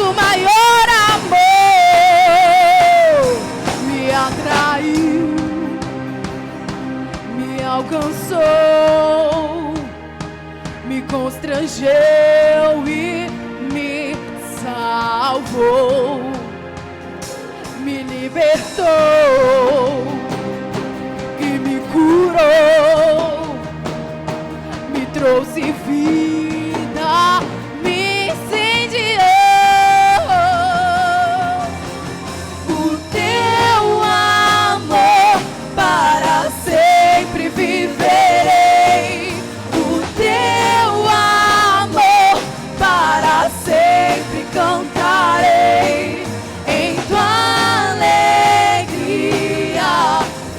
nosso maior amor me atraiu, me alcançou, me constrangeu e me salvou, me libertou e me curou, me trouxe vida, me incendiou. O teu amor para sempre viverei, o teu amor para sempre cantarei, em tua alegria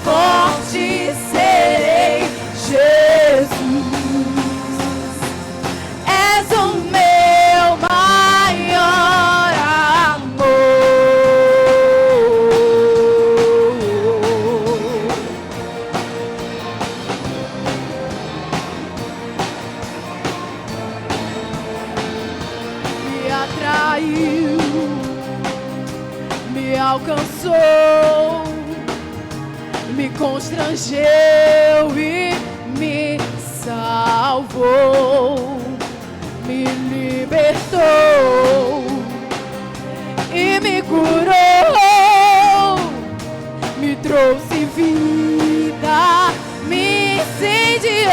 forte serei, Jesus. És o meu maior amor. Me atraiu, me alcançou, me constrangeu e me salvou, me libertou e me curou, me trouxe vida, me incendiou.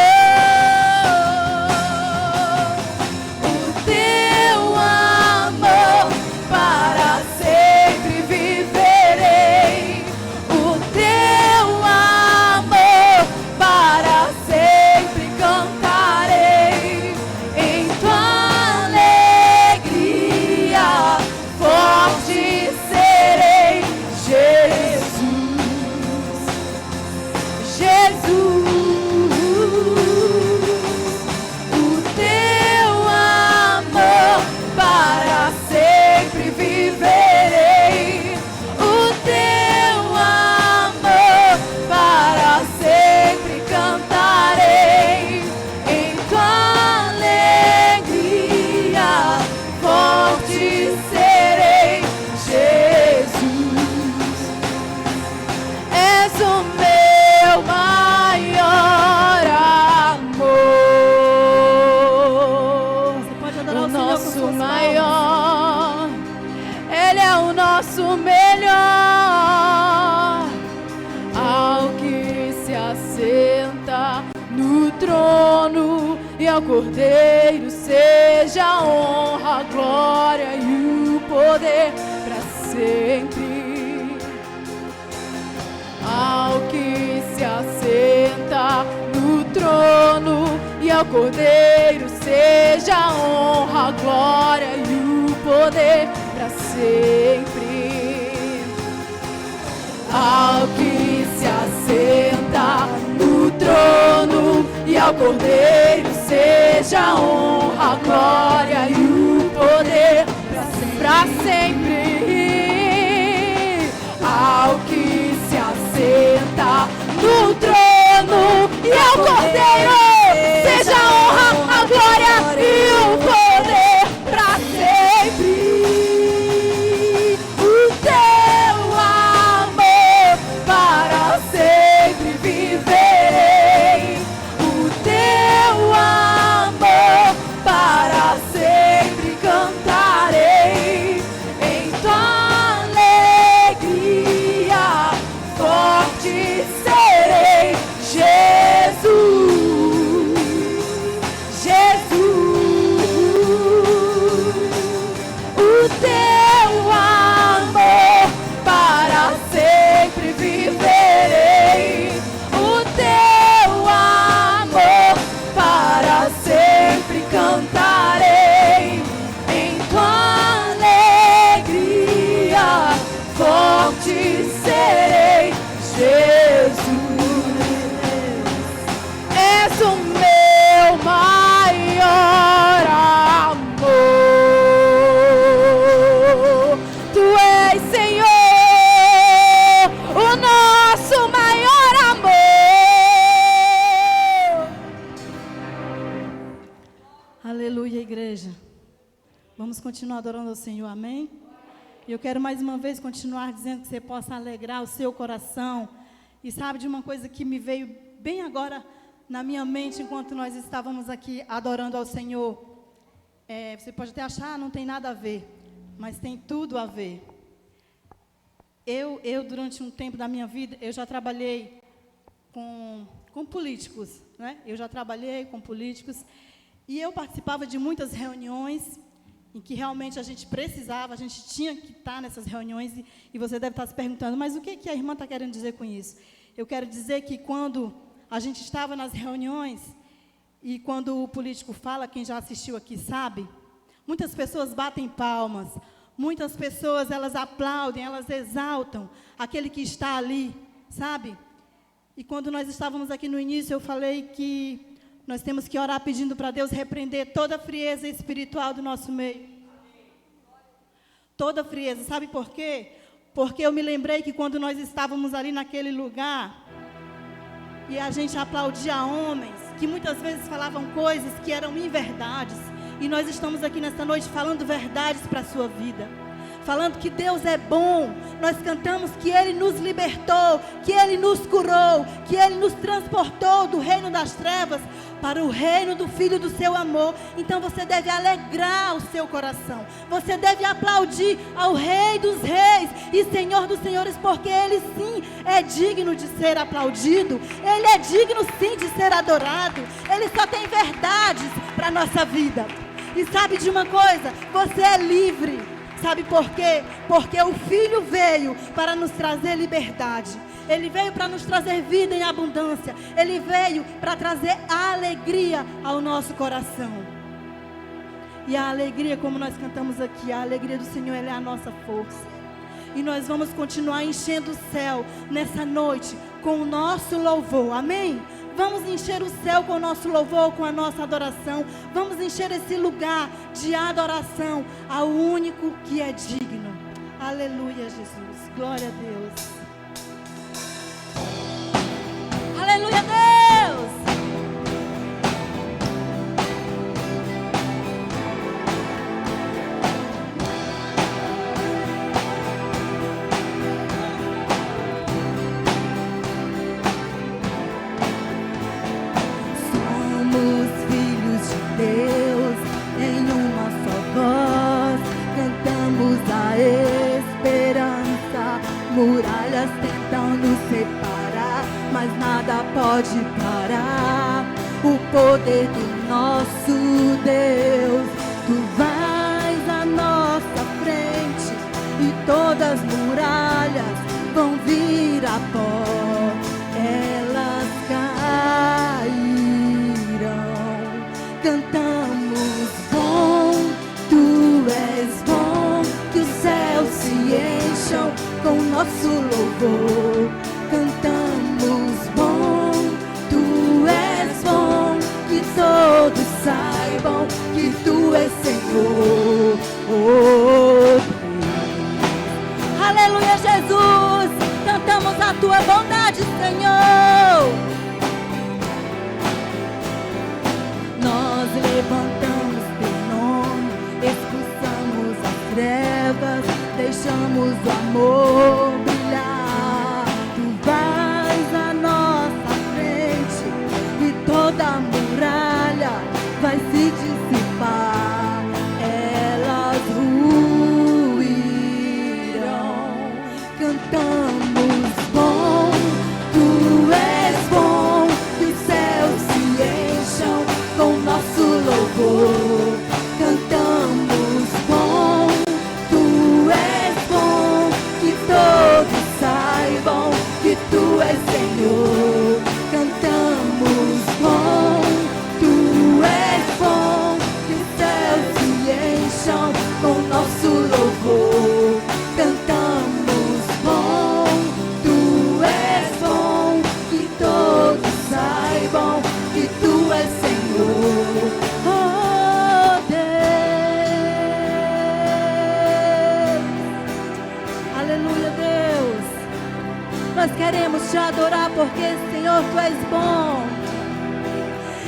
O teu amor para sempre viverei, o teu amor para sempre cantarei, em tua alegria forte serei, Jesus, Jesus. O teu amor para sempre viverei, o teu amor para sempre cantarei, em tua alegria forte serei, Jesus. És o meu maior amor. Você pode adorar O o Senhor com nosso suas palmas. maior, Ele é o nosso melhor, ao que se assenta no trono, e ao Cordeiro seja a honra, a glória e o poder para sempre. Ao que se assenta no trono, e ao Cordeiro seja a honra, a glória e o poder para sempre. Ao que se assenta no trono, e ao Cordeiro seja a honra, a glória e o poder para sempre. Ao que se assenta no trono, e ao Cordeiro seja a honra, a glória e o poder para sempre. O teu amor para sempre viverei, o teu amor para sempre cantarei, em tua alegria forte serei, Jesus, Jesus. O teu amor para sempre viverei, o teu amor para sempre cantarei, em tua alegria forte serei, Jesus. És o meu maior amor. Tu és, Senhor, o nosso maior amor. Aleluia, igreja. Vamos continuar adorando ao Senhor, amém? E eu quero mais uma vez continuar dizendo que você possa alegrar o seu coração. E sabe de uma coisa que me veio bem agora na minha mente, enquanto nós estávamos aqui adorando ao Senhor. Você pode até achar, não tem nada a ver, mas tem tudo a ver. Eu durante um tempo da minha vida, eu já trabalhei com políticos, né? Eu já trabalhei com políticos e eu participava de muitas reuniões em que realmente a gente precisava, a gente tinha que estar nessas reuniões e você deve estar se perguntando, mas o que a irmã está querendo dizer com isso? Eu quero dizer que quando a gente estava nas reuniões e quando o político fala, quem já assistiu aqui sabe, muitas pessoas batem palmas, muitas pessoas elas aplaudem, elas exaltam aquele que está ali, sabe? E quando nós estávamos aqui no início, eu falei que nós temos que orar pedindo para Deus repreender toda a frieza espiritual do nosso meio. Toda a frieza, sabe por quê? Porque eu me lembrei que quando nós estávamos ali naquele lugar, e a gente aplaudia homens, que muitas vezes falavam coisas que eram inverdades, e nós estamos aqui nesta noite falando verdades para a sua vida. Falando que Deus é bom, nós cantamos que Ele nos libertou, que Ele nos curou, que Ele nos transportou do reino das trevas para o reino do Filho do seu amor. Então você deve alegrar o seu coração, você deve aplaudir ao Rei dos Reis e Senhor dos Senhores, porque Ele sim é digno de ser aplaudido, Ele é digno sim de ser adorado, Ele só tem verdades para a nossa vida. E sabe de uma coisa? Você é livre. Sabe por quê? Porque o Filho veio para nos trazer liberdade. Ele veio para nos trazer vida em abundância. Ele veio para trazer alegria ao nosso coração. E a alegria, como nós cantamos aqui, a alegria do Senhor, ela é a nossa força. E nós vamos continuar enchendo o céu nessa noite com o nosso louvor. Amém? Vamos encher o céu com o nosso louvor, com a nossa adoração. Vamos encher esse lugar de adoração ao único que é digno. Aleluia, Jesus. Glória a Deus. Aleluia, Deus. Deus, em uma só voz, cantamos a esperança. Muralhas tentam nos separar, mas nada pode parar o poder do nosso Deus. Tu vais à nossa frente e todas as muralhas vão vir a pó, elas cairão. Cantamos bom, tu és bom, que os céus se encham com nosso louvor. Cantamos bom, tu és bom, que todos saibam que tu és Senhor. Oh, Deus. Aleluia, Jesus, cantamos a tua bondade, Senhor. Nós levantamos teu nome, expulsamos as trevas, deixamos o amor brilhar. Tu vais à nossa frente e toda a muralha vai se dissipar, elas ruirão. Cantamos bom, tu és bom, que os céus se encham com nosso louvor. Cantamos bom, tu és bom, que todos saibam que tu és Senhor. Cantamos bom, tu és bom, que os céus se encham com nosso louvor. Cantamos bom, tu és bom, que todos saibam que tu és Senhor. Oh, Deus. Aleluia, Deus. Nós queremos te adorar porque, Senhor, tu és bom.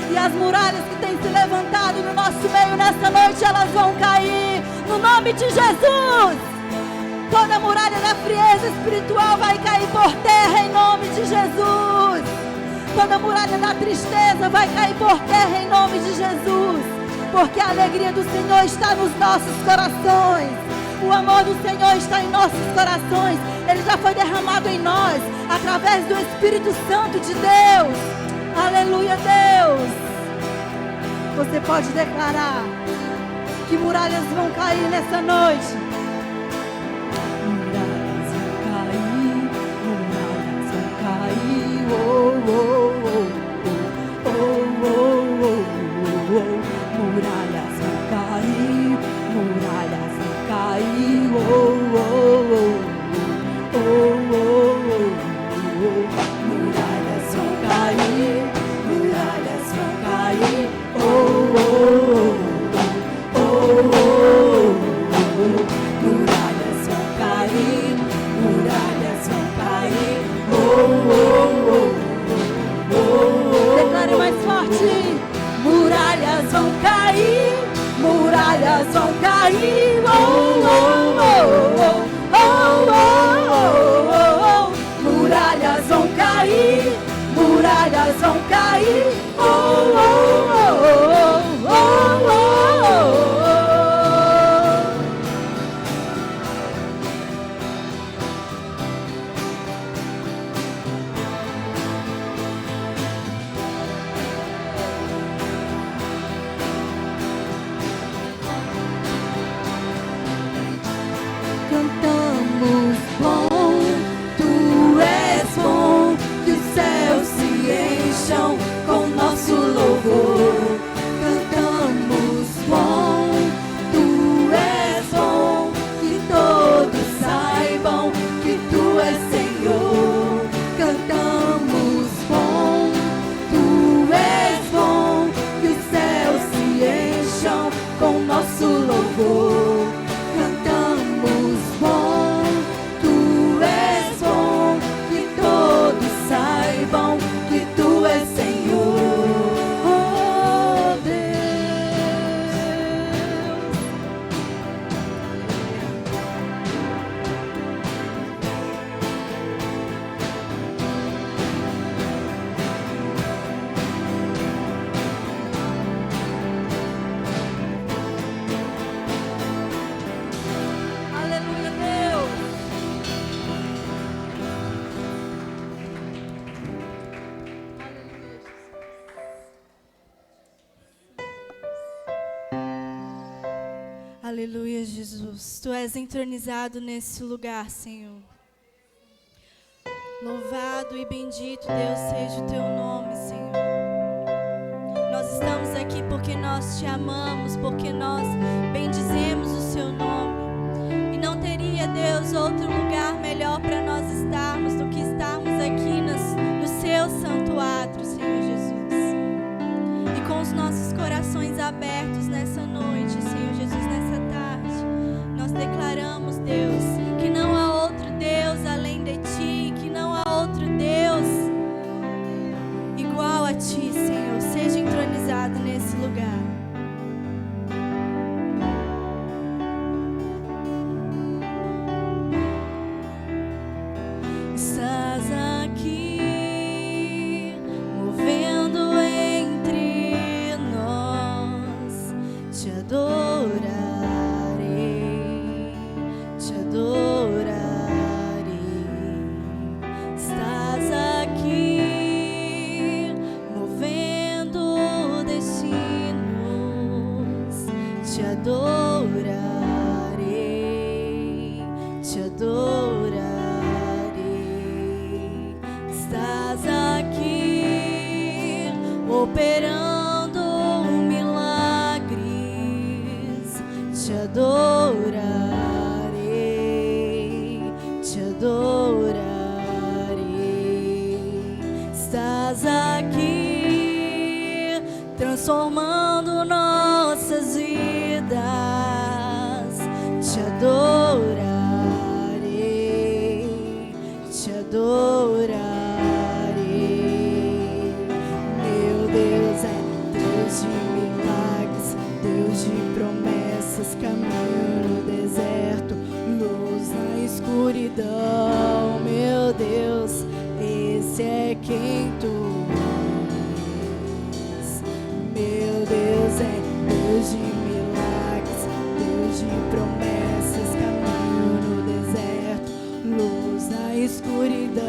E as muralhas que têm se levantado no nosso nosso meio nessa noite, elas vão cair, no nome de Jesus. Toda muralha da frieza espiritual vai cair por terra, em nome de Jesus. Toda muralha da tristeza vai cair por terra, em nome de Jesus. Porque a alegria do Senhor está nos nossos corações. O amor do Senhor está em nossos corações. Ele já foi derramado em nós, através do Espírito Santo de Deus. Aleluia, Deus. Você pode declarar que muralhas vão cair nessa noite. Muralhas vão cair, muralhas vão cair. Oh, oh, oh, oh, oh, oh, oh, oh. Muralhas vão cair, muralhas vão cair. Oh, oh, oh, oh, oh, oh, oh. Muralhas vão cair, muralhas vão cair. Oh, oh, oh, oh, oh. Muralhas vão cair, muralhas vão cair. Oh, oh, oh, oh. Declare mais forte. Muralhas vão cair, muralhas vão cair. Oh, oh, oh, oh, oh, oh, oh, oh. Muralhas vão cair, muralhas vão cair. Oh, oh, oh, oh, oh, oh, oh. Cantamos bom, tu és bom, que os céus se encham com nosso louvor. Cantamos bom, tu és bom, que todos saibam que tu és Senhor. Cantamos bom, tu és bom, que os céus se encham com nosso louvor. Cantamos bom, tu és bom, que todos saibam que tu és Senhor. Oh, Deus. Aleluia, Deus. Aleluia, Jesus. Tu és entronizado nesse lugar, Senhor. Louvado e bendito, Deus, seja o teu nome, Senhor. Nós estamos aqui porque nós te amamos, porque nós bendizemos o seu nome. E não teria, Deus, outro lugar melhor para nós estarmos do que estarmos aqui no seu santo átrio, Senhor Jesus. E com os nossos corações abertos nessa noite, Senhor Jesus, nessa tarde, nós declaramos, Deus, que não há outro Deus além de ti, que não há outro Deus igual a ti, Senhor. Seja entronizado nesse lugar. Estás aqui, movendo entre nós. Te adorarei, te adorarei. Estás aqui, movendo destinos. Te adorarei, te adorarei. Estás aqui, operando milagres. Te adorarei, te adorarei. Estás aqui, transformando nossas vidas. Te adorarei, te adorarei. Meu Deus é Deus de milagres, promessas, caminho no deserto, luz na escuridão. Meu Deus, esse é quem tu és. Meu Deus é Deus de milagres, Deus de promessas, caminho no deserto, luz na escuridão.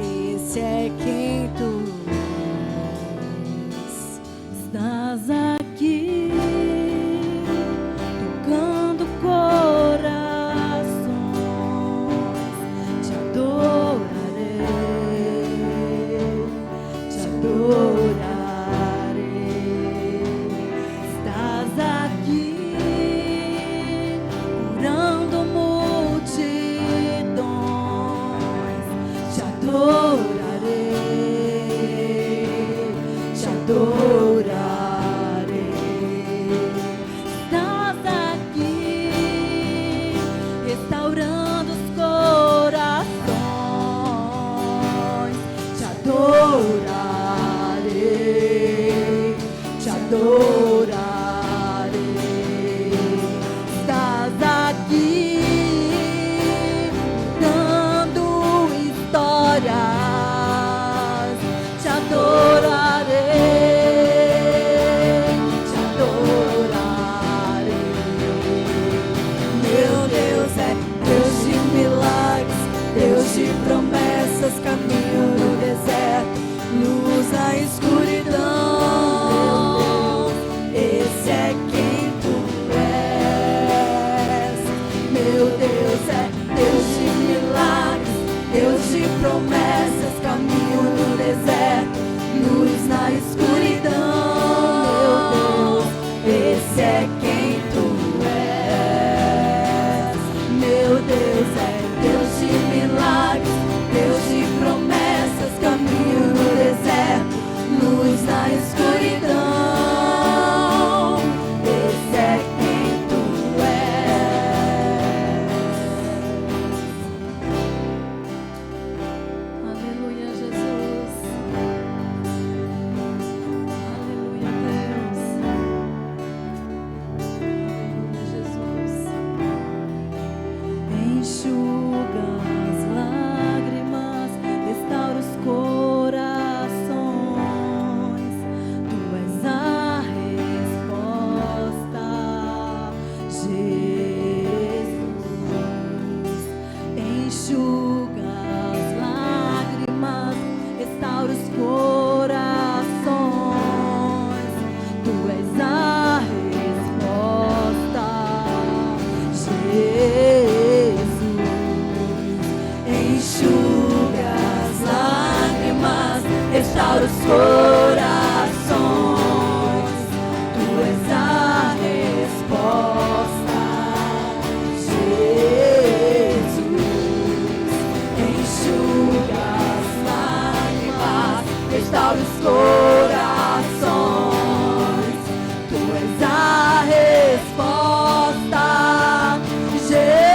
Esse é quem tu és. Estás aqui, tocando corações. Te adorarei, te adorarei. Estás aqui, curando multidões. Te adorarei, te adorarei. Estás aqui, restaurando os corações. Te adorarei, te adorarei. Estás aqui, dando histórias. Te adorarei, te adorarei. Meu Deus é Deus de milagres, Deus de promessas, caminho no deserto, luz na escuridão. Esse é quem tu és. Meu Deus é Deus de milagres, Deus de promessas, caminho no deserto, luz na escuridão. Meu Deus, esse é quem tu és. Meu Deus é Deus de milagres, Deus de promessas, caminho no deserto, luz na escuridão. Esse é quem tu és. Aleluia, Jesus. Aleluia, Deus. Aleluia, Jesus. Enxuga as lágrimas, restaura os corações. Tu és a resposta, Jesus. Enxuga as lágrimas, restaura os corações. Tu és a resposta, Jesus. Enxuga as lágrimas, restaura os corações. Tu és a resposta, Jesus. Enxuga as lágrimas, restaura os corações. Tu és a resposta, Jesus.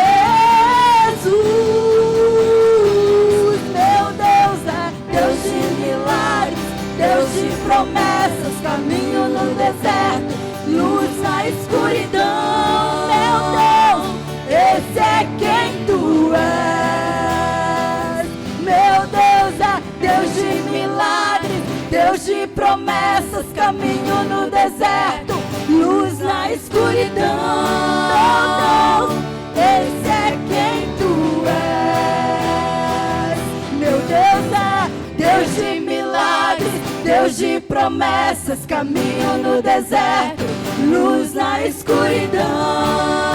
Meu Deus é Deus de milagres, Deus de promessas, caminho no deserto, luz na escuridão. Meu Deus, esse é quem tu és. Meu Deus é Deus de milagres, Deus de promessas, caminho no deserto, luz na escuridão. Meu Deus, esse é quem tu és. Meu Deus é Deus de milagres, Deus de promessas, caminho no deserto, luz na escuridão.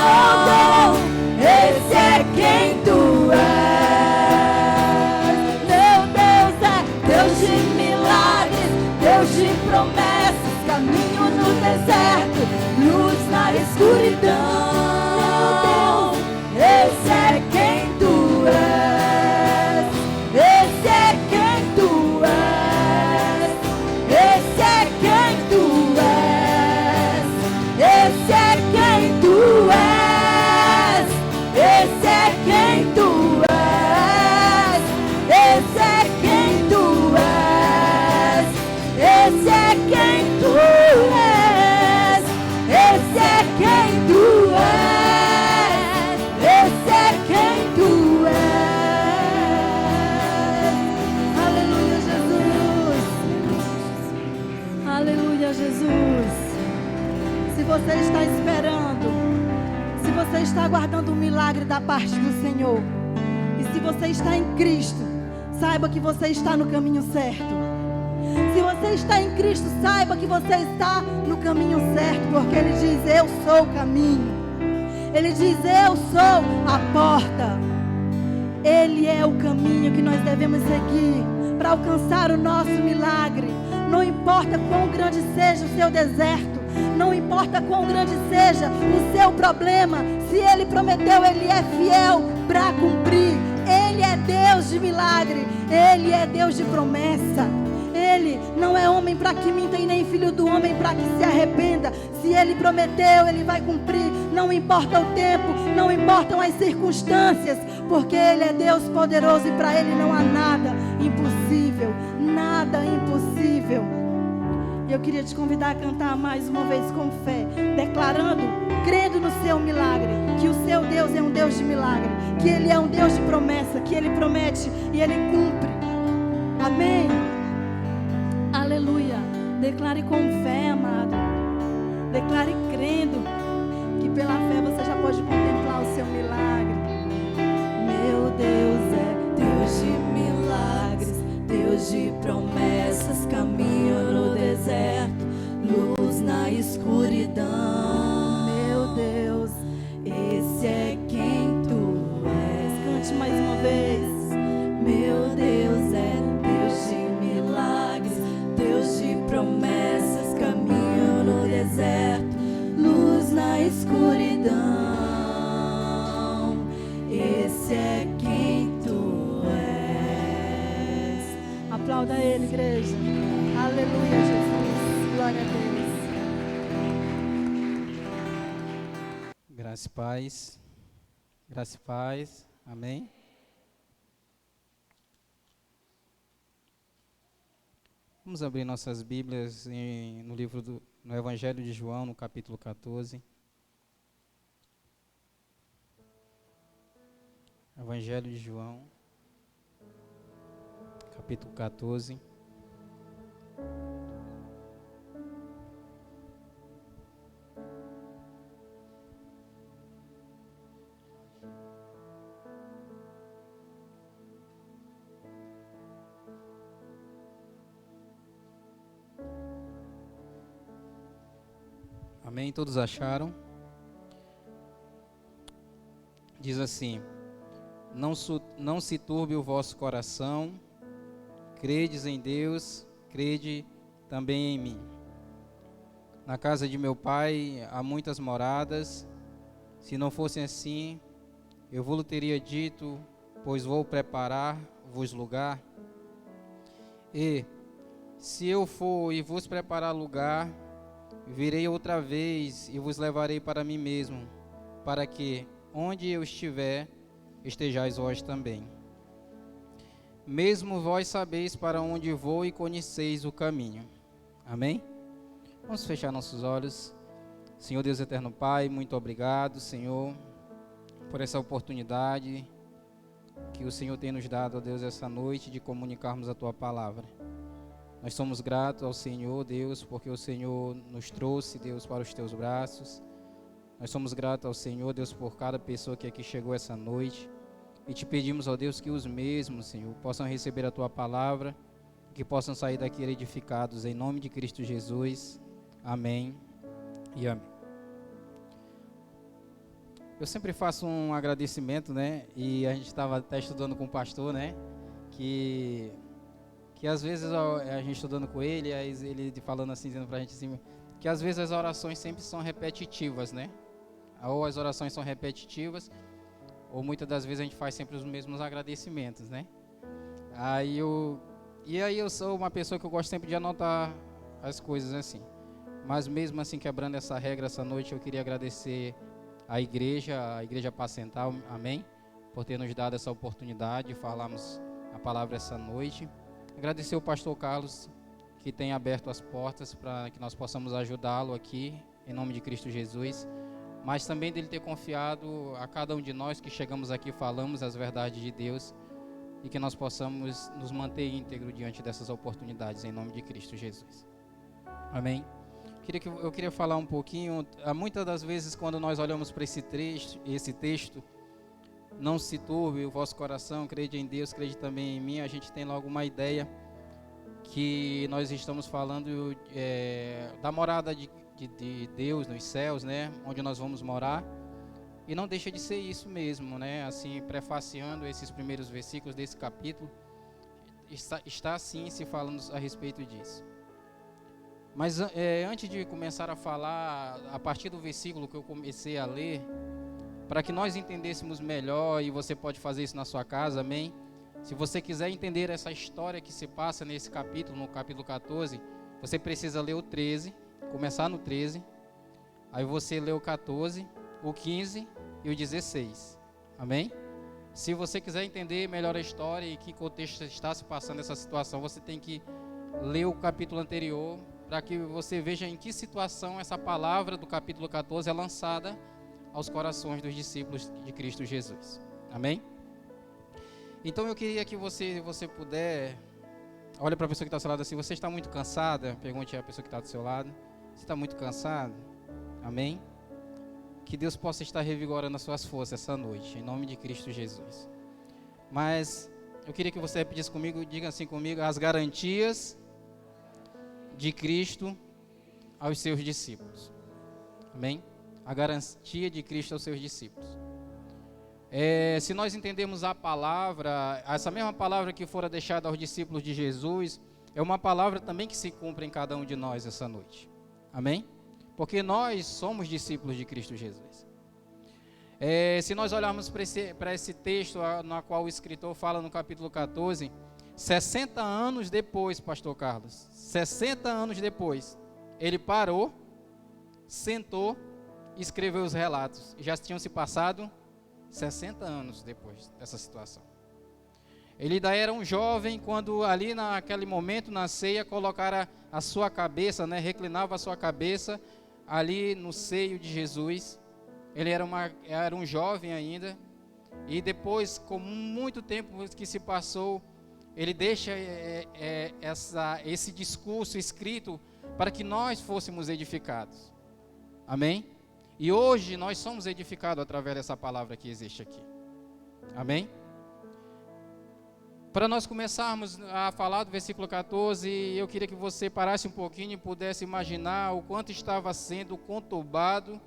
Meu Deus, esse é quem tu és. Meu Deus é Deus de milagres, Deus de promessas, caminho no deserto, luz na escuridão. Meu Deus, esse é quem tu és. Esse é quem tu és. Esse é quem tu és. Esse é quem tu és. Esse é quem tu és. Esse é quem tu és. Esse é quem tu és. Aleluia, Jesus. Se você está esperando, se você está aguardando um milagre da parte do Senhor, e se você está em Cristo, saiba que você está no caminho certo. Se você está em Cristo, saiba que você está no caminho certo, porque Ele diz: eu sou o caminho. Ele diz: eu sou a porta. Ele é o caminho que nós devemos seguir para alcançar o nosso milagre. Não importa quão grande seja o seu deserto, não importa quão grande seja o seu problema, se Ele prometeu, Ele é fiel para cumprir. Ele é Deus de milagre, Ele é Deus de promessa. Ele não é homem para que minta e nem filho do homem para que se arrependa. Se Ele prometeu, Ele vai cumprir. Não importa o tempo, não importam as circunstâncias, porque Ele é Deus poderoso e para Ele não há nada impossível. Nada impossível. E eu queria te convidar a cantar mais uma vez com fé, declarando, crendo no seu milagre, que o seu Deus é um Deus de milagre, que Ele é um Deus de promessa, que Ele promete e Ele cumpre. Amém. Aleluia. Declare com fé, amado. Declare crendo que pela fé você já pode contemplar o seu milagre. Meu Deus é Deus de milagres, Deus de promessas, caminho no deserto, luz na escuridão. Meu Deus, esse é quem tu és. Cante mais uma vez. Meu Deus é Deus de milagres, Deus de promessas, caminho no deserto, luz na escuridão. Esse é quem tu és. Aplauda Ele, igreja. Aleluia, Jesus. Glória a Deus. Graça e paz. Graça e paz. Amém. Vamos abrir nossas Bíblias no Evangelho de João, no capítulo 14. Evangelho de João, capítulo 14. Amém? Todos acharam? Diz assim: não se turbe o vosso coração, credes em Deus, crede também em mim. Na casa de meu Pai há muitas moradas, se não fosse assim, eu vos teria dito, pois vou preparar-vos lugar. E, se eu for e vos preparar lugar, virei outra vez e vos levarei para mim mesmo, para que, onde eu estiver, estejais vós também. Mesmo vós sabeis para onde vou e conheceis o caminho. Amém? Vamos fechar nossos olhos. Senhor Deus eterno Pai, muito obrigado, Senhor, por essa oportunidade que o Senhor tem nos dado, ó Deus, essa noite de comunicarmos a Tua palavra. Nós somos gratos ao Senhor, Deus, porque o Senhor nos trouxe, Deus, para os Teus braços. Nós somos gratos ao Senhor, Deus, por cada pessoa que aqui chegou essa noite. E te pedimos, ó Deus, que os mesmos, Senhor, possam receber a Tua palavra, que possam sair daqui edificados, em nome de Cristo Jesus. Amém e amém. Eu sempre faço um agradecimento, né? E a gente estava até estudando com o pastor, né? Que às vezes a gente estudando com ele, ele falando assim, dizendo pra gente assim, que às vezes as orações sempre são repetitivas, né? Ou as orações são repetitivas, ou muitas das vezes a gente faz sempre os mesmos agradecimentos, né? Aí eu sou uma pessoa que eu gosto sempre de anotar as coisas assim. Mas mesmo assim, quebrando essa regra essa noite, eu queria agradecer a Igreja Pacental, amém? Por ter nos dado essa oportunidade de falarmos a palavra essa noite. Agradecer o pastor Carlos, que tem aberto as portas para que nós possamos ajudá-lo aqui, em nome de Cristo Jesus. Mas também dele ter confiado a cada um de nós que chegamos aqui, falamos as verdades de Deus, e que nós possamos nos manter íntegro diante dessas oportunidades, em nome de Cristo Jesus. Amém? Eu queria falar um pouquinho. Muitas das vezes, quando nós olhamos para esse texto, não se turbe o vosso coração, crede em Deus, crede também em mim. A gente tem logo uma ideia que nós estamos falando da morada de Deus nos céus, né? Onde nós vamos morar. E não deixa de ser isso mesmo, né? Assim, prefaciando esses primeiros versículos desse capítulo, está sim se falando a respeito disso. Mas antes de começar a falar, a partir do versículo que eu comecei a ler, para que nós entendêssemos melhor, e você pode fazer isso na sua casa, amém? Se você quiser entender essa história que se passa nesse capítulo, no capítulo 14, você precisa ler o 13, começar no 13, aí você lê o 14, o 15 e o 16, amém? Se você quiser entender melhor a história e que contexto está se passando essa situação, você tem que ler o capítulo anterior, para que você veja em que situação essa palavra do capítulo 14 é lançada aos corações dos discípulos de Cristo Jesus. Amém? Então eu queria que você puder, olha para a pessoa que está ao seu lado assim, você está muito cansada? Pergunte à pessoa que está do seu lado, você está muito cansado? Amém? Que Deus possa estar revigorando as suas forças essa noite, em nome de Cristo Jesus. Mas eu queria que você pedisse comigo, diga assim comigo, as garantias de Cristo aos seus discípulos. Amém? A garantia de Cristo aos seus discípulos. Se nós entendemos a palavra, essa mesma palavra que fora deixada aos discípulos de Jesus, é uma palavra também que se cumpre em cada um de nós essa noite. Amém? Porque nós somos discípulos de Cristo Jesus. Se nós olharmos para esse texto, na qual o escritor fala no capítulo 14, 60 anos depois, pastor Carlos, 60 anos depois, ele parou, sentou e escreveu os relatos. Já tinham se passado 60 anos depois dessa situação. Ele ainda era um jovem quando ali naquele momento na ceia colocara a sua cabeça, né, reclinava a sua cabeça ali no seio de Jesus. Ele era um jovem ainda, e depois, com muito tempo que se passou, ele deixa esse discurso escrito para que nós fôssemos edificados. Amém? E hoje nós somos edificados através dessa palavra que existe aqui. Amém? Para nós começarmos a falar do versículo 14, eu queria que você parasse um pouquinho e pudesse imaginar o quanto estava sendo conturbado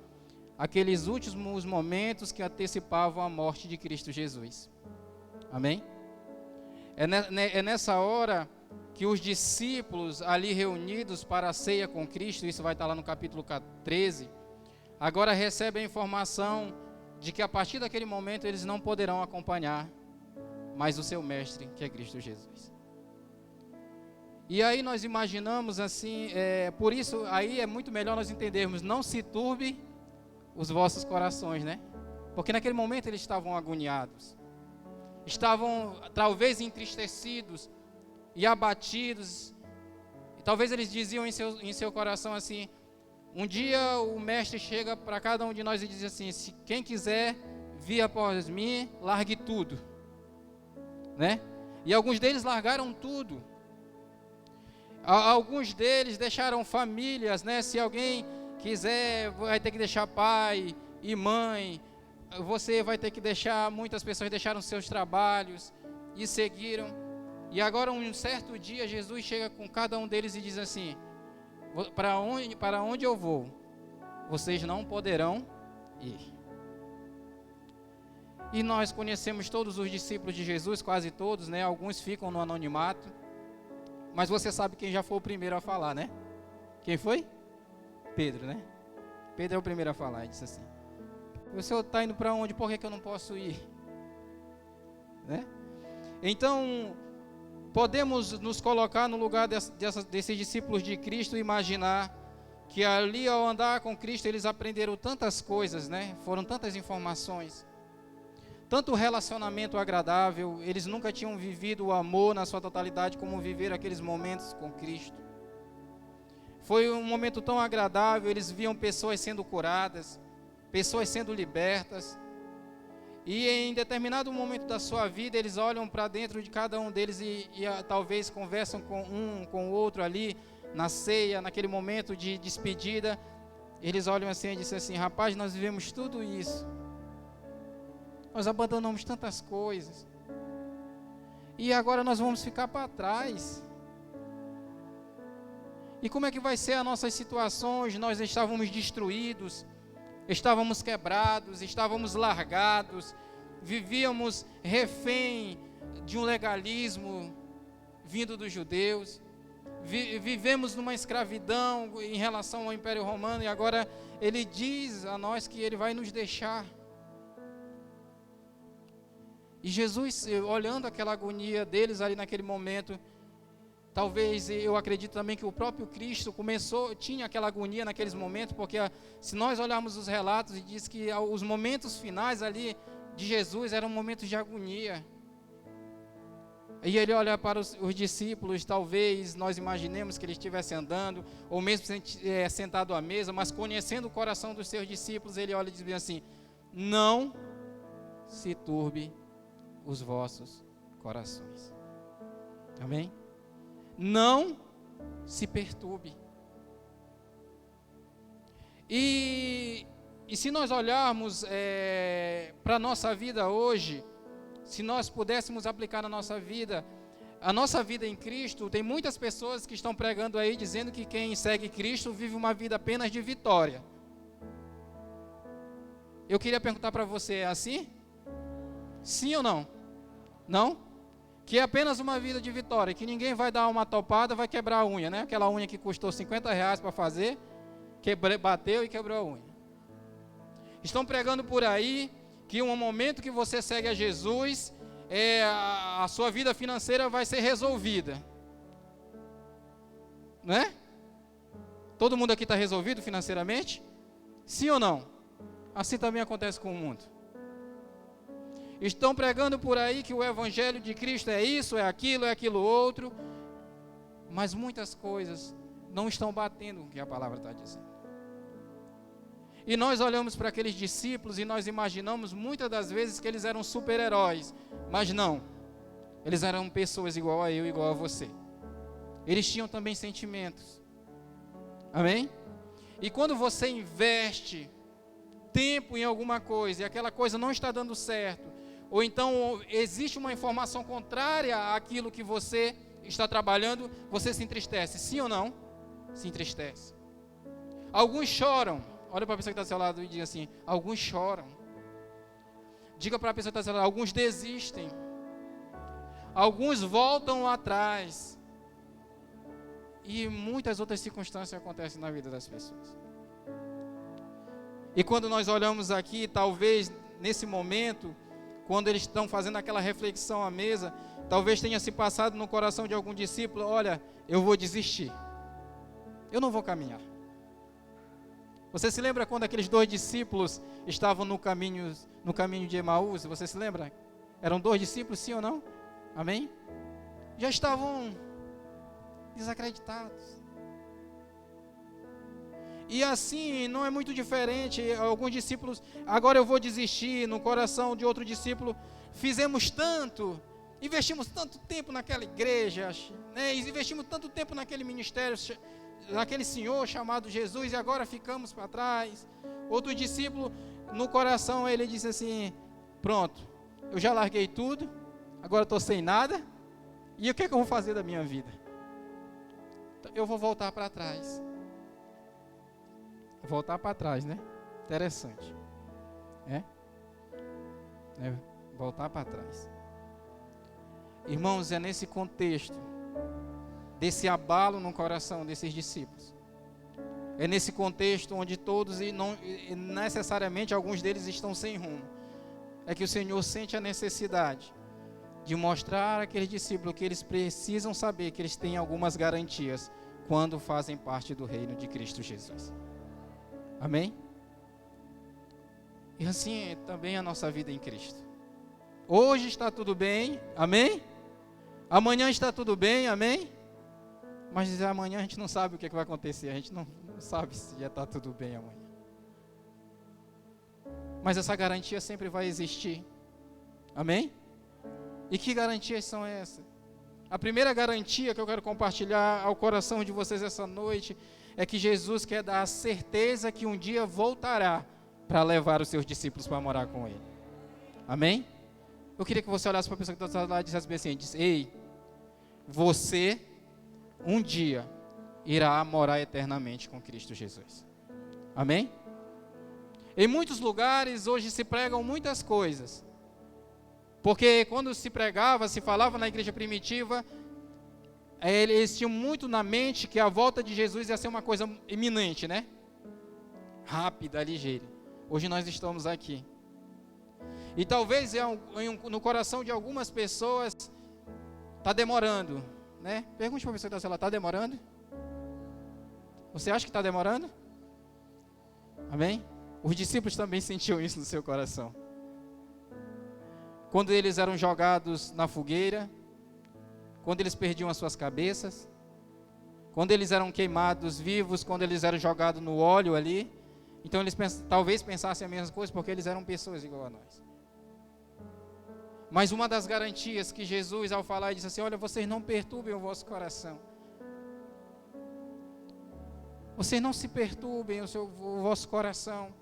aqueles últimos momentos que antecipavam a morte de Cristo Jesus. Amém? É nessa hora que os discípulos ali reunidos para a ceia com Cristo, isso vai estar lá no capítulo 13, agora recebem a informação de que a partir daquele momento eles não poderão acompanhar mais o seu mestre, que é Cristo Jesus. E aí nós imaginamos assim, por isso aí é muito melhor nós entendermos, não se turbe os vossos corações, né? Porque naquele momento eles estavam agoniados, estavam talvez entristecidos e abatidos, e talvez eles diziam em seu coração assim, um dia o mestre chega para cada um de nós e diz assim, se quem quiser vir após mim, largue tudo, né? E alguns deles largaram tudo, alguns deles deixaram famílias, né? Se alguém quiser, vai ter que deixar pai e mãe, você vai ter que deixar, muitas pessoas deixaram seus trabalhos e seguiram. E agora um certo dia Jesus chega com cada um deles e diz assim, para onde eu vou, vocês não poderão ir. E nós conhecemos todos os discípulos de Jesus, quase todos, né? Alguns ficam no anonimato, mas você sabe quem já foi o primeiro a falar, né? Quem foi? Pedro, né? Pedro é o primeiro a falar, ele disse assim, o Senhor está indo para onde? Por que eu não posso ir? Né? Então, podemos nos colocar no lugar desses discípulos de Cristo e imaginar que ali ao andar com Cristo eles aprenderam tantas coisas, né? Foram tantas informações, tanto relacionamento agradável, eles nunca tinham vivido o amor na sua totalidade como viveram aqueles momentos com Cristo. Foi um momento tão agradável, eles viam pessoas sendo curadas, pessoas sendo libertas, e em determinado momento da sua vida, eles olham para dentro de cada um deles e talvez conversam com um, com o outro ali, na ceia, naquele momento de despedida, eles olham assim e dizem assim: rapaz, nós vivemos tudo isso, nós abandonamos tantas coisas, e agora nós vamos ficar para trás. E como é que vai ser as nossas situações? Nós estávamos destruídos, estávamos quebrados, estávamos largados, vivíamos refém de um legalismo vindo dos judeus, vivemos numa escravidão em relação ao Império Romano, e agora ele diz a nós que ele vai nos deixar. E Jesus, olhando aquela agonia deles ali naquele momento, talvez eu acredito também que o próprio Cristo tinha aquela agonia naqueles momentos, porque se nós olharmos os relatos, diz que os momentos finais ali de Jesus eram momentos de agonia. E ele olha para os discípulos, talvez nós imaginemos que ele estivesse andando, ou mesmo sentado à mesa, mas conhecendo o coração dos seus discípulos, ele olha e diz assim: não se turbe os vossos corações. Amém? Não se perturbe. E se nós olharmos para a nossa vida hoje, se nós pudéssemos aplicar na nossa vida, a nossa vida em Cristo, tem muitas pessoas que estão pregando aí, dizendo que quem segue Cristo vive uma vida apenas de vitória. Eu queria perguntar para você, é assim? Sim ou não? Não? Que é apenas uma vida de vitória, que ninguém vai dar uma topada, vai quebrar a unha, né? Aquela unha que custou R$50 para fazer, bateu e quebrou a unha. Estão pregando por aí que no momento que você segue a Jesus, a sua vida financeira vai ser resolvida. Não é? Todo mundo aqui está resolvido financeiramente? Sim ou não? Assim também acontece com o mundo. Estão pregando por aí que o Evangelho de Cristo é isso, é aquilo outro, mas muitas coisas não estão batendo com o que a palavra está dizendo. E nós olhamos para aqueles discípulos e nós imaginamos muitas das vezes que eles eram super-heróis, mas não, eles eram pessoas igual a eu, igual a você. Eles tinham também sentimentos. Amém? E quando você investe tempo em alguma coisa e aquela coisa não está dando certo, ou então existe uma informação contrária àquilo que você está trabalhando, você se entristece. Sim ou não? Se entristece. Alguns choram. Olha para a pessoa que está ao seu lado e diga assim: alguns choram. Diga para a pessoa que está ao seu lado: alguns desistem. Alguns voltam atrás. E muitas outras circunstâncias acontecem na vida das pessoas. E quando nós olhamos aqui, talvez nesse momento, quando eles estão fazendo aquela reflexão à mesa, talvez tenha se passado no coração de algum discípulo: olha, eu vou desistir. Eu não vou caminhar. Você se lembra quando aqueles 2 discípulos estavam no caminho de Emaús? Você se lembra? Eram 2 discípulos, sim ou não? Amém? Já estavam desacreditados. E assim, não é muito diferente. Alguns discípulos: agora eu vou desistir. No coração de outro discípulo: fizemos tanto, investimos tanto tempo naquela igreja, né? Investimos tanto tempo naquele ministério, naquele Senhor chamado Jesus, e agora ficamos para trás. Outro discípulo, no coração, ele disse assim: pronto, eu já larguei tudo, agora estou sem nada, e o que é que eu vou fazer da minha vida? Eu vou voltar para trás. Voltar para trás, né? Interessante. Voltar para trás. Irmãos, é nesse contexto desse abalo no coração desses discípulos. É nesse contexto onde todos, e não necessariamente alguns deles, estão sem rumo, é que o Senhor sente a necessidade de mostrar àqueles discípulos que eles precisam saber que eles têm algumas garantias quando fazem parte do reino de Cristo Jesus. Amém? E assim é também a nossa vida em Cristo. Hoje está tudo bem, amém? Amanhã está tudo bem, amém? Mas amanhã a gente não sabe o que vai acontecer, a gente não sabe se já está tudo bem amanhã. Mas essa garantia sempre vai existir, amém? E que garantias são essas? A primeira garantia que eu quero compartilhar ao coração de vocês essa noite é que Jesus quer dar a certeza que um dia voltará para levar os seus discípulos para morar com Ele. Amém? Eu queria que você olhasse para a pessoa que está lá e dissesse assim, ei, você um dia irá morar eternamente com Cristo Jesus. Amém? Em muitos lugares hoje se pregam muitas coisas. Porque quando se pregava, se falava na igreja primitiva, eles tinham muito na mente que a volta de Jesus ia ser uma coisa iminente, né? Rápida, ligeira. Hoje nós estamos aqui. E talvez no coração de algumas pessoas está demorando, né? Pergunte para a pessoa se ela está demorando. Você acha que está demorando? Amém? Os discípulos também sentiam isso no seu coração. Quando eles eram jogados na fogueira, quando eles perdiam as suas cabeças, quando eles eram queimados vivos, quando eles eram jogados no óleo ali, então eles talvez pensassem a mesma coisa, porque eles eram pessoas igual a nós. Mas uma das garantias que Jesus, ao falar, disse assim, olha, vocês não perturbem o vosso coração. Vocês não se perturbem o vosso coração.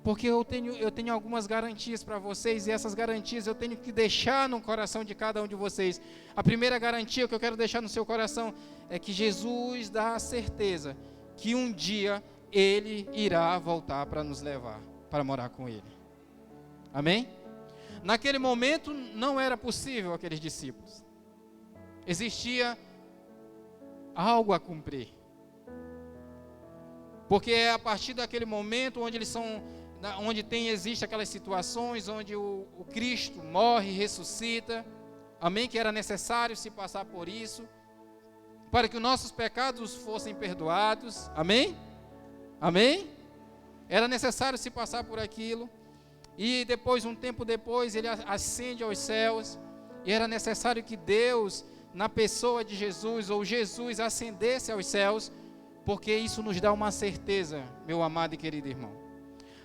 Porque eu tenho algumas garantias para vocês, e essas garantias eu tenho que deixar no coração de cada um de vocês. A primeira garantia que eu quero deixar no seu coração é que Jesus dá a certeza que um dia Ele irá voltar para nos levar, para morar com Ele. Amém? Naquele momento não era possível aqueles discípulos. Existia algo a cumprir. Porque é a partir daquele momento onde existe aquelas situações onde o Cristo morre e ressuscita, amém? Que era necessário se passar por isso, para que os nossos pecados fossem perdoados, amém? Amém? Era necessário se passar por aquilo, e depois, um tempo depois, Ele ascende aos céus, e era necessário que Deus, na pessoa de Jesus, ou Jesus ascendesse aos céus, porque isso nos dá uma certeza, meu amado e querido irmão.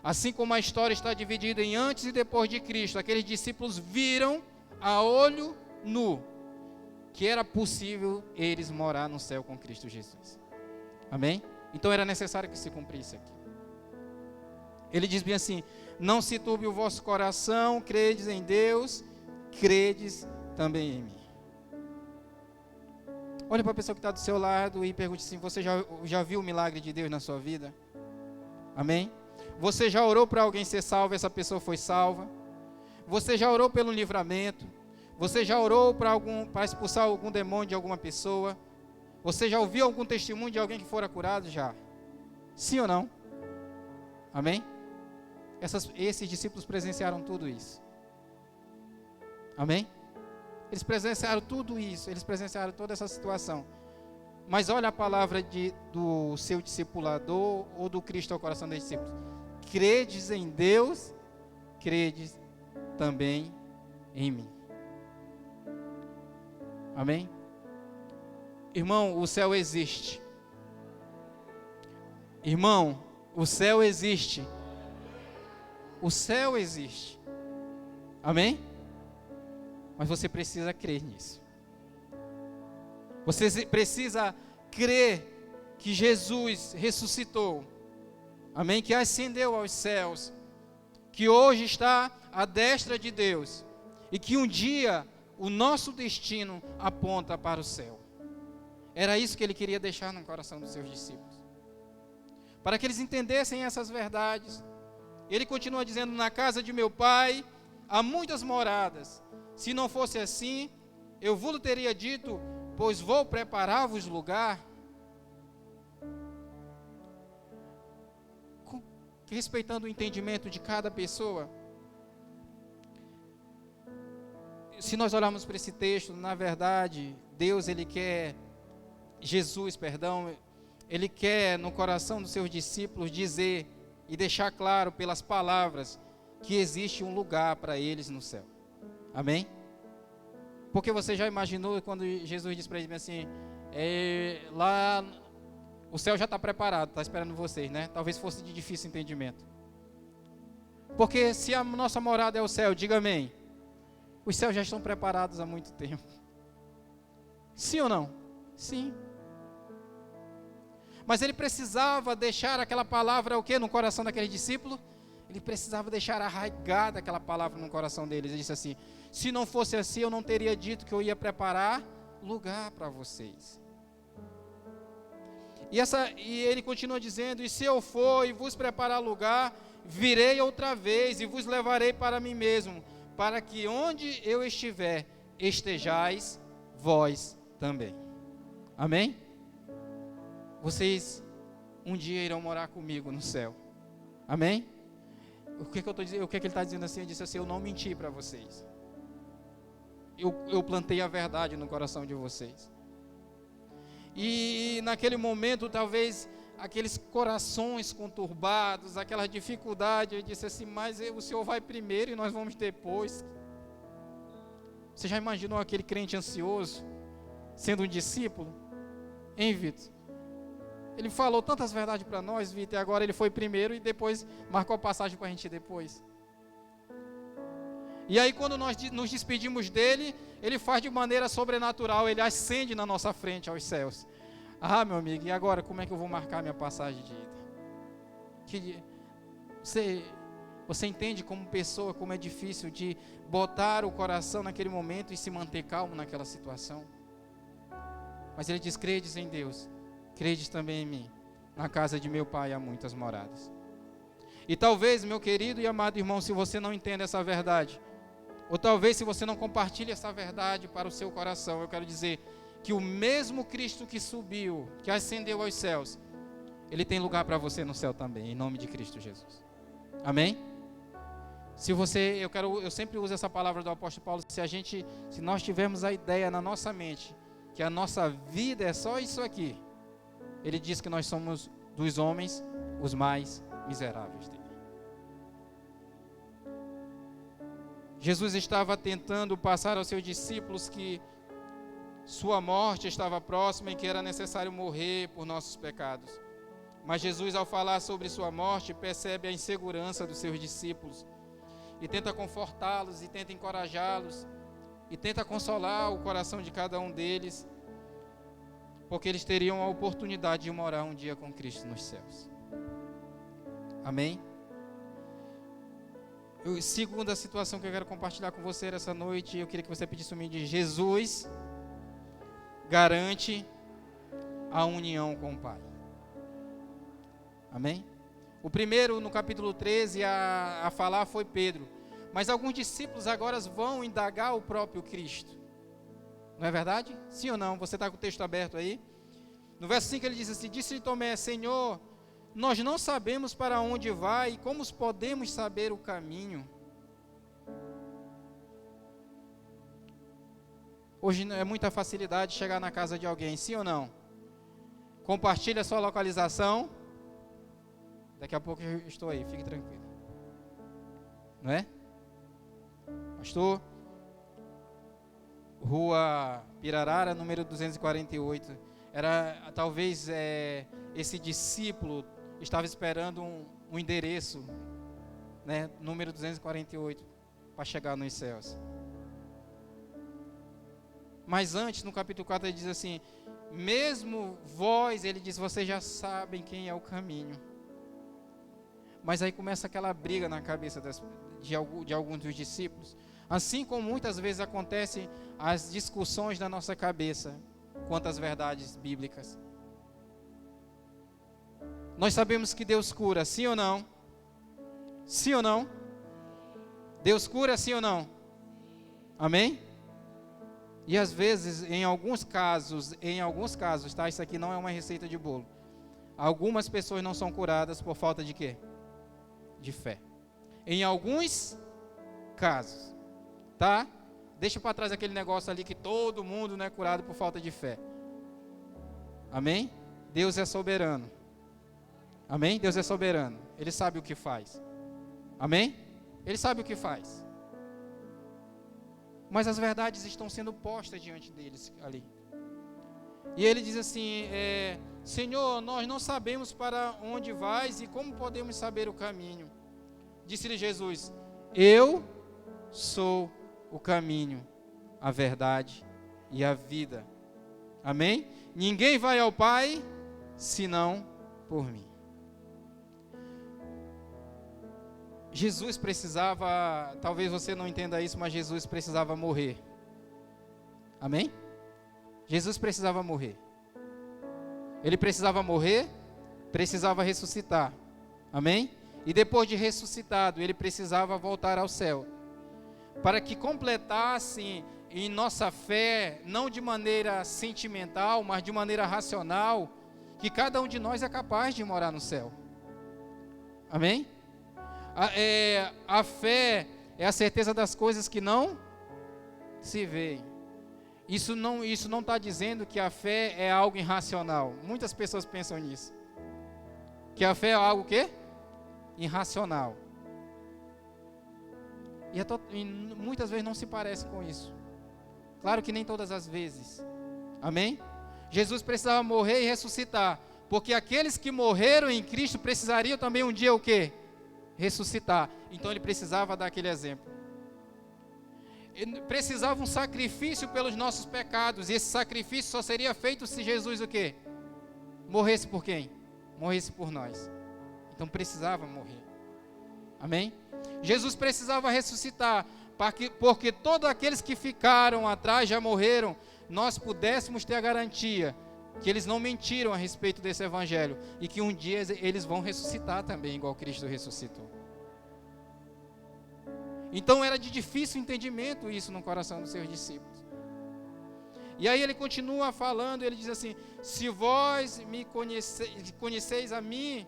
Assim como a história está dividida em antes e depois de Cristo, aqueles discípulos viram a olho nu que era possível eles morar no céu com Cristo Jesus. Amém? Então era necessário que se cumprisse aqui. Ele diz bem assim, não se turbe o vosso coração, credes em Deus, credes também em mim. Olha para a pessoa que está do seu lado e pergunte assim, você já viu o milagre de Deus na sua vida? Amém? Você já orou para alguém ser salvo, essa pessoa foi salva? Você já orou pelo livramento? Você já orou para expulsar algum demônio de alguma pessoa? Você já ouviu algum testemunho de alguém que fora curado? Já. Sim ou não? Amém? Esses discípulos presenciaram tudo isso. Amém? Eles presenciaram tudo isso, eles presenciaram toda essa situação. Mas olha a palavra do seu discipulador ou do Cristo ao coração dos discípulos. Credes em Deus, credes também em mim. Amém? Irmão, o céu existe. Irmão, o céu existe. O céu existe. Amém? Mas você precisa crer nisso. Você precisa crer que Jesus ressuscitou. Amém? Que ascendeu aos céus. Que hoje está à destra de Deus. E que um dia o nosso destino aponta para o céu. Era isso que ele queria deixar no coração dos seus discípulos. Para que eles entendessem essas verdades. Ele continua dizendo, na casa de meu pai há muitas moradas. Se não fosse assim, eu vos teria dito, pois vou preparar-vos lugar. Respeitando o entendimento de cada pessoa. Se nós olharmos para esse texto, na verdade, Deus, Ele quer no coração dos seus discípulos dizer e deixar claro pelas palavras que existe um lugar para eles no céu. Amém? Porque você já imaginou quando Jesus disse para eles assim, lá o céu já está preparado, está esperando vocês, né? Talvez fosse de difícil entendimento. Porque se a nossa morada é o céu, diga amém. Os céus já estão preparados há muito tempo. Sim ou não? Sim. Mas ele precisava deixar aquela palavra, o quê? No coração daquele discípulo? Ele precisava deixar arraigada aquela palavra no coração deles. Ele disse assim: se não fosse assim, eu não teria dito que eu ia preparar lugar para vocês. E ele continua dizendo: e se eu for e vos preparar lugar, virei outra vez e vos levarei para mim mesmo, para que onde eu estiver, estejais vós também. Amém? Vocês um dia irão morar comigo no céu. Amém? O que eu estou dizendo? O que ele está dizendo assim? Ele disse assim: eu não menti para vocês. Eu plantei a verdade no coração de vocês. E naquele momento, talvez, aqueles corações conturbados, aquela dificuldade, ele disse assim: mas o Senhor vai primeiro e nós vamos depois. Você já imaginou aquele crente ansioso, sendo um discípulo? Hein, Vitor? Ele falou tantas verdades para nós, Vitor, e agora ele foi primeiro e depois marcou a passagem para a gente ir depois. E aí quando nós nos despedimos dele, ele faz de maneira sobrenatural, ele ascende na nossa frente aos céus. Ah, meu amigo, e agora como é que eu vou marcar minha passagem de ida? Você entende como pessoa, como é difícil de botar o coração naquele momento e se manter calmo naquela situação? Mas ele diz: credes em Deus, credes também em mim. Na casa de meu pai há muitas moradas. E talvez, meu querido e amado irmão, se você não entende essa verdade, ou talvez se você não compartilha essa verdade para o seu coração, eu quero dizer que o mesmo Cristo que subiu, que ascendeu aos céus, Ele tem lugar para você no céu também, em nome de Cristo Jesus. Amém? Eu sempre uso essa palavra do apóstolo Paulo: se nós tivermos a ideia na nossa mente que a nossa vida é só isso aqui, ele diz que nós somos dos homens os mais miseráveis dele. Jesus estava tentando passar aos seus discípulos que sua morte estava próxima e que era necessário morrer por nossos pecados. Mas Jesus, ao falar sobre sua morte, percebe a insegurança dos seus discípulos e tenta confortá-los, e tenta encorajá-los, e tenta consolar o coração de cada um deles, porque eles teriam a oportunidade de morar um dia com Cristo nos céus. Amém? Segunda situação que eu quero compartilhar com você essa noite, eu queria que você pedisse o nome de Jesus garante a união com o Pai. Amém? O primeiro, no capítulo 13, a falar foi Pedro. Mas alguns discípulos agora vão indagar o próprio Cristo. Não é verdade? Sim ou não? Você está com o texto aberto aí? No verso 5 ele diz assim: disse-lhe Tomé: Senhor, nós não sabemos para onde vai e como podemos saber o caminho? Hoje é muita facilidade chegar na casa de alguém, sim ou não? Compartilha a sua localização. Daqui a pouco eu estou aí, fique tranquilo. Não é? Pastor, Rua Pirarara, número 248. Era, talvez, esse discípulo estava esperando um endereço, né, número 248, para chegar nos céus. Mas antes, no capítulo 4, ele diz assim: mesmo vós, ele diz, vocês já sabem quem é o caminho. Mas aí começa aquela briga na cabeça de alguns dos discípulos. Assim como muitas vezes acontecem as discussões na nossa cabeça quanto às verdades bíblicas. Nós sabemos que Deus cura, sim ou não? Sim ou não? Deus cura, sim ou não? Amém? E às vezes, em alguns casos, tá? Isso aqui não é uma receita de bolo. Algumas pessoas não são curadas por falta de quê? De fé. Em alguns casos, tá? Deixa para trás aquele negócio ali que todo mundo não é curado por falta de fé. Amém? Deus é soberano. Amém? Deus é soberano. Ele sabe o que faz. Amém? Ele sabe o que faz. Mas as verdades estão sendo postas diante deles ali. E ele diz assim: Senhor, nós não sabemos para onde vais e como podemos saber o caminho. Disse-lhe Jesus: eu sou o caminho, a verdade e a vida. Amém? Ninguém vai ao Pai senão por mim. Jesus precisava, talvez você não entenda isso, mas Jesus precisava morrer. Amém? Jesus precisava morrer. Ele precisava morrer, precisava ressuscitar. Amém? E depois de ressuscitado, ele precisava voltar ao céu, para que completasse em nossa fé, não de maneira sentimental, mas de maneira racional, que cada um de nós é capaz de morar no céu. Amém? A fé é a certeza das coisas que não se veem. Isso não está dizendo que a fé é algo irracional. Muitas pessoas pensam nisso. Que a fé é algo o quê? Irracional. E muitas vezes não se parece com isso. Claro que nem todas as vezes. Amém? Jesus precisava morrer e ressuscitar. Porque aqueles que morreram em Cristo precisariam também um dia o quê? Ressuscitar. Então ele precisava dar aquele exemplo. Ele precisava um sacrifício pelos nossos pecados. E esse sacrifício só seria feito se Jesus o quê? Morresse por quem? Morresse por nós. Então precisava morrer. Amém? Jesus precisava ressuscitar, porque todos aqueles que ficaram atrás já morreram, nós pudéssemos ter a garantia que eles não mentiram a respeito desse evangelho e que um dia eles vão ressuscitar também, igual Cristo ressuscitou. Então era de difícil entendimento isso no coração dos seus discípulos. E aí ele continua falando, ele diz assim: se vós me conheceis a mim,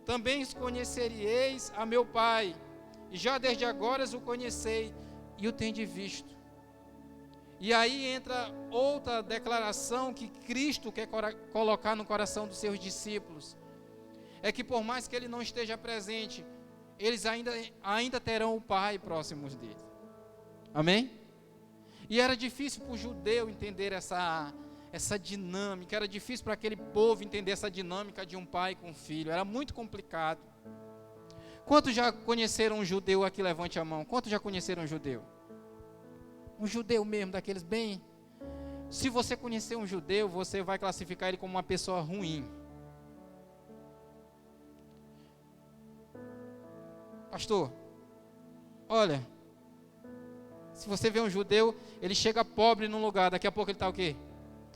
também conheceríeis a meu Pai, e já desde agora o conhecei e o tendes visto. E aí entra outra declaração que Cristo quer colocar no coração dos seus discípulos. É que por mais que ele não esteja presente, eles ainda terão o Pai próximos dele. Amém? E era difícil para o judeu entender essa dinâmica, era difícil para aquele povo entender essa dinâmica de um pai com um filho, era muito complicado. Quantos já conheceram um judeu aqui? Levante a mão. Quantos já conheceram um judeu? Um judeu mesmo, daqueles bem... Se você conhecer um judeu, você vai classificar ele como uma pessoa ruim. Pastor, olha, se você vê um judeu, ele chega pobre num lugar, daqui a pouco ele está o quê?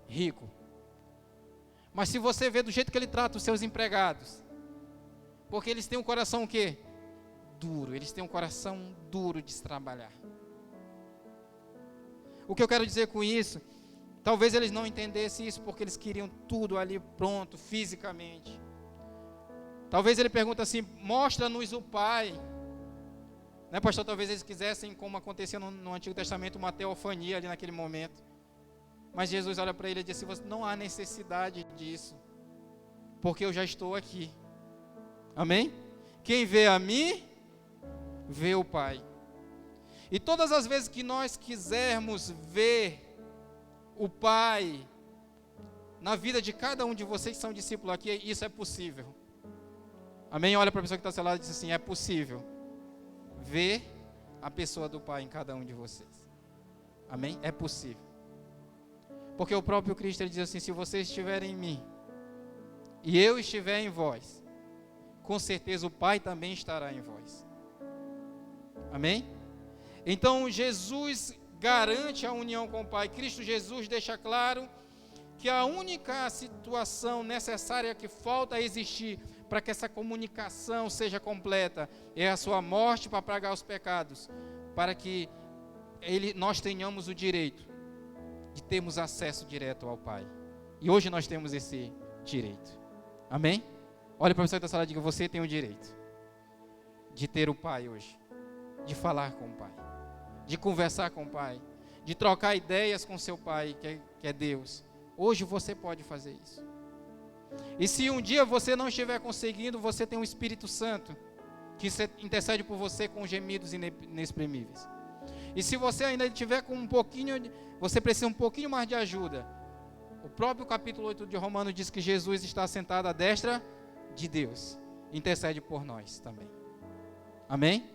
Rico. Mas se você vê do jeito que ele trata os seus empregados, porque eles têm um coração o quê? Duro, eles têm um coração duro de se trabalhar. O que eu quero dizer com isso, talvez eles não entendessem isso porque eles queriam tudo ali pronto, fisicamente. Talvez ele pergunta assim: mostra-nos o Pai. Né, pastor? Talvez eles quisessem, como acontecia no Antigo Testamento, uma teofania ali naquele momento. Mas Jesus olha para ele e diz assim: não há necessidade disso, porque eu já estou aqui. Amém? Quem vê a mim, vê o Pai. E todas as vezes que nós quisermos ver o Pai na vida de cada um de vocês que são discípulos aqui, isso é possível. Amém? Olha para a pessoa que está ao seu lado e diz assim: é possível ver a pessoa do Pai em cada um de vocês. Amém? É possível. Porque o próprio Cristo ele diz assim: se vocês estiverem em mim e eu estiver em vós, com certeza o Pai também estará em vós. Amém? Então Jesus garante a união com o Pai. Cristo Jesus deixa claro que a única situação necessária que falta existir para que essa comunicação seja completa é a sua morte para pagar os pecados, para que nós tenhamos o direito de termos acesso direto ao Pai. E hoje nós temos esse direito. Amém? Olha para a pessoa da sala e diga: você tem o direito de ter o Pai hoje, de falar com o Pai, de conversar com o Pai, de trocar ideias com seu Pai, que é Deus. Hoje você pode fazer isso. E se um dia você não estiver conseguindo, você tem o Espírito Santo, que intercede por você com gemidos inexprimíveis. E se você ainda tiver com você precisa um pouquinho mais de ajuda, o próprio capítulo 8 de Romanos diz que Jesus está sentado à destra de Deus, intercede por nós também. Amém?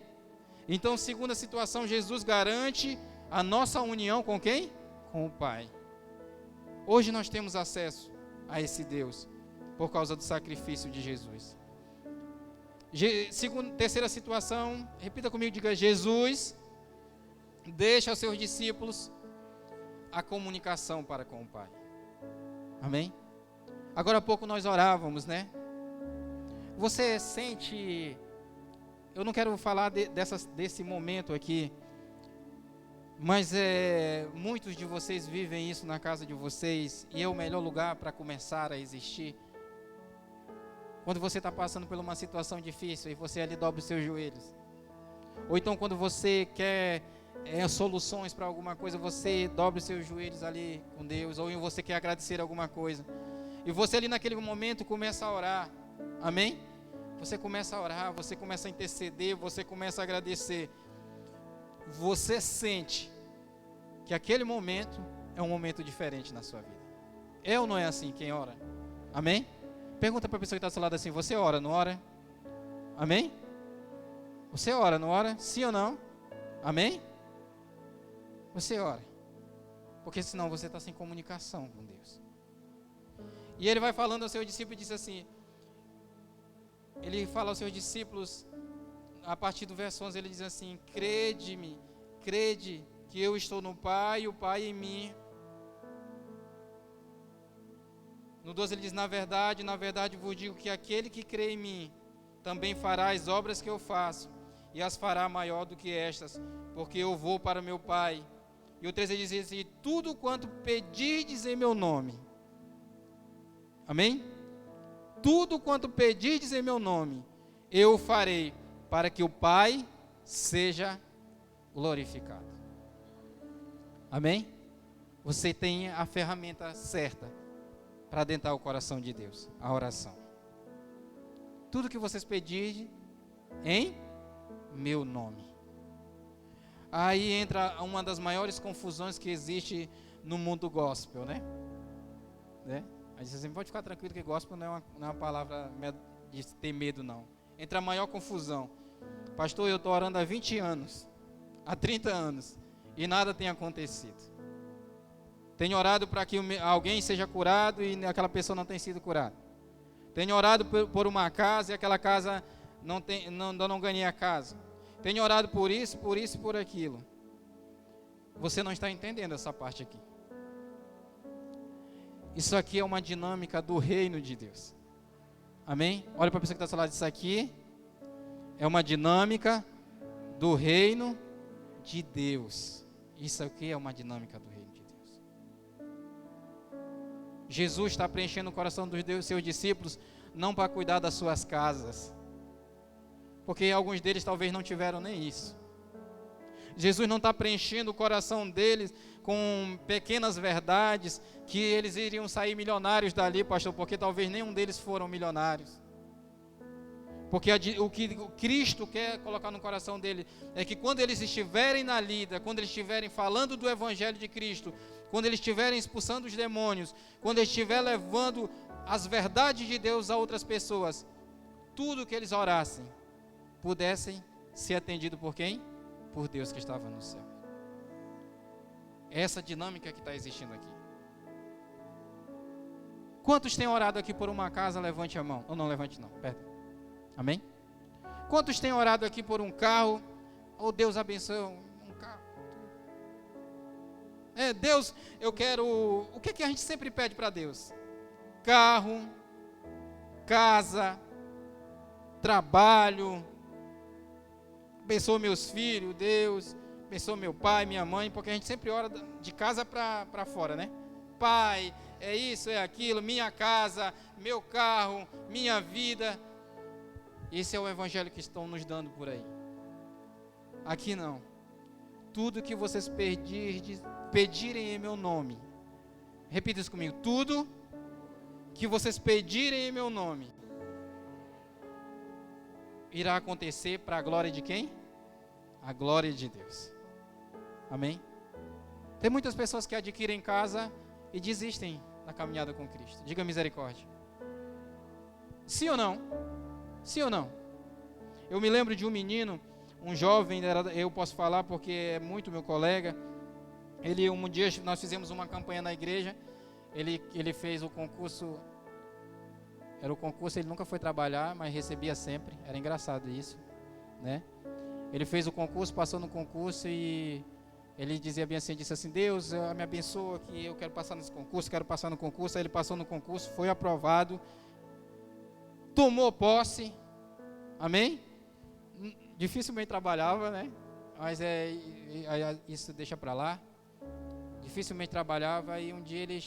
Então, segunda situação, Jesus garante a nossa união com quem? Com o Pai. Hoje nós temos acesso a esse Deus por causa do sacrifício de Jesus. Terceira situação, repita comigo, diga: Jesus deixa aos seus discípulos a comunicação para com o Pai. Amém? Agora há pouco nós orávamos, né? Você sente... Eu não quero falar desse momento aqui, mas muitos de vocês vivem isso na casa de vocês, e é o melhor lugar para começar a existir. Quando você está passando por uma situação difícil e você ali dobra os seus joelhos. Ou então quando você quer soluções para alguma coisa, você dobra os seus joelhos ali com Deus. Ou você quer agradecer alguma coisa. E você ali naquele momento começa a orar. Amém? Você começa a orar, você começa a interceder, você começa a agradecer. Você sente que aquele momento é um momento diferente na sua vida. É ou não é assim quem ora? Amém? Pergunta para a pessoa que está do seu lado assim: você ora, não ora? Amém? Você ora, não ora? Sim ou não? Amém? Você ora. Porque senão você está sem comunicação com Deus. E ele vai falando aos seus discípulos e diz assim... Ele fala aos seus discípulos, a partir do verso 11, ele diz assim: crede-me, crede que eu estou no Pai e o Pai em mim. No 12 ele diz: na verdade vos digo que aquele que crê em mim, também fará as obras que eu faço, e as fará maior do que estas, porque eu vou para meu Pai. E o 13 ele diz assim: tudo quanto pedirdes em meu nome. Amém? Tudo quanto pedirdes em meu nome, eu farei, para que o Pai seja glorificado. Amém? Você tem a ferramenta certa para adentrar o coração de Deus, a oração. Tudo que vocês pedirem em meu nome. Aí entra uma das maiores confusões que existe no mundo gospel, né? Aí você pode ficar tranquilo que gospel não é uma palavra de ter medo, não. Entra a maior confusão. Pastor, eu estou orando há 20 anos, há 30 anos, e nada tem acontecido. Tenho orado para que alguém seja curado e aquela pessoa não tem sido curada. Tenho orado por uma casa e aquela casa não ganhei a casa. Tenho orado por isso e por aquilo. Você não está entendendo essa parte aqui. Isso aqui é uma dinâmica do reino de Deus. Amém? Olha para a pessoa que está do seu lado. Isso aqui é uma dinâmica do reino de Deus. Isso aqui é uma dinâmica do reino de Deus. Jesus está preenchendo o coração dos seus discípulos não para cuidar das suas casas, porque alguns deles talvez não tiveram nem isso. Jesus não está preenchendo o coração deles com pequenas verdades, que eles iriam sair milionários dali, pastor, porque talvez nenhum deles foram milionários. Porque o que Cristo quer colocar no coração dele é que quando eles estiverem na lida, quando eles estiverem falando do Evangelho de Cristo, quando eles estiverem expulsando os demônios, quando eles estiverem levando as verdades de Deus a outras pessoas, tudo que eles orassem, pudessem ser atendido por quem? Por Deus que estava no céu. Essa dinâmica que está existindo aqui. Quantos têm orado aqui por uma casa? Levante a mão. Ou não levante não, perdão. Amém? Quantos têm orado aqui por um carro? Oh, Deus abençoe um carro. Deus, eu quero... O que a gente sempre pede para Deus? Carro, casa, trabalho. Abençoa meus filhos, Deus. Abençoa meu pai, minha mãe, porque a gente sempre ora de casa para fora, né? Pai, é isso, é aquilo, minha casa, meu carro, minha vida. Esse é o evangelho que estão nos dando por aí. Aqui não. Tudo que vocês pedirem em meu nome. Repita isso comigo. Tudo que vocês pedirem em meu nome irá acontecer para a glória de quem? A glória de Deus. Amém? Tem muitas pessoas que adquirem casa e desistem da caminhada com Cristo. Diga misericórdia. Sim ou não? Sim ou não? Eu me lembro de um menino, um jovem, eu posso falar porque é muito meu colega, Um dia nós fizemos uma campanha na igreja, ele fez o concurso, era o concurso, ele nunca foi trabalhar, mas recebia sempre, era engraçado isso, né? Ele fez o concurso, passou no concurso e ele dizia bem assim, disse assim, Deus me abençoa que eu quero passar nesse concurso, quero passar no concurso. Aí ele passou no concurso, foi aprovado, tomou posse, amém? Dificilmente trabalhava, né? Mas isso deixa para lá. Dificilmente trabalhava e um dia ele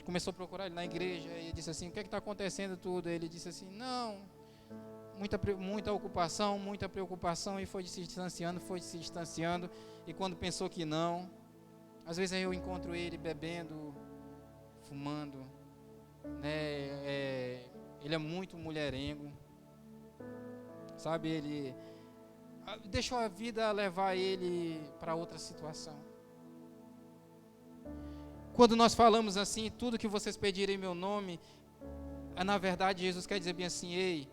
começou a procurar ele na igreja e disse assim, o que está acontecendo tudo? Ele disse assim, não, muita ocupação, muita preocupação, e foi se distanciando, e quando pensou que não, às vezes eu encontro ele bebendo, fumando, né? Ele é muito mulherengo, sabe? Ele deixou a vida levar ele para outra situação. Quando nós falamos assim, tudo que vocês pedirem em meu nome, na verdade Jesus quer dizer bem assim, ei,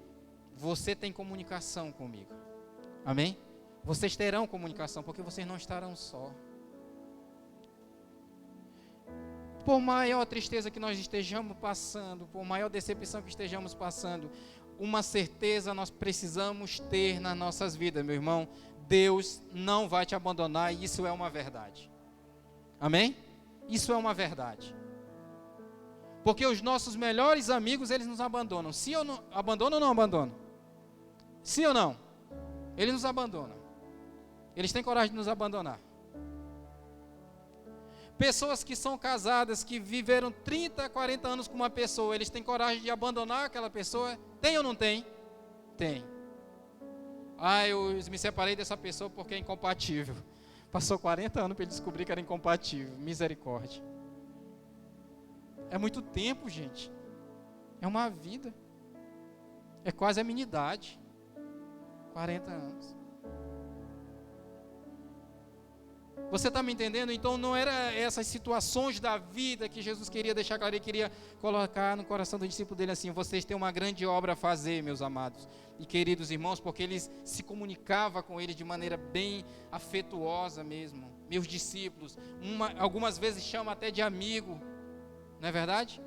você tem comunicação comigo, amém? Vocês terão comunicação, porque vocês não estarão só. Por maior tristeza que nós estejamos passando, por maior decepção que estejamos passando, uma certeza nós precisamos ter nas nossas vidas, meu irmão, Deus não vai te abandonar, e isso é uma verdade, amém? Isso é uma verdade, porque os nossos melhores amigos, eles nos abandonam. Se eu não abandono ou não abandono? Sim ou não? Eles nos abandonam, eles têm coragem de nos abandonar. Pessoas que são casadas, que viveram 30, 40 anos com uma pessoa, eles têm coragem de abandonar aquela pessoa? Tem ou não tem? Tem. Eu me separei dessa pessoa porque é incompatível. Passou 40 anos para ele descobrir que era incompatível. Misericórdia. É muito tempo, gente. É uma vida. É quase a minha idade. 40 anos. Você está me entendendo? Então não era essas situações da vida que Jesus queria deixar claro, ele queria colocar no coração do discípulo dele assim, vocês têm uma grande obra a fazer, meus amados e queridos irmãos, porque eles se comunicavam com ele de maneira bem afetuosa mesmo, meus discípulos, algumas vezes chama até de amigo, não é verdade?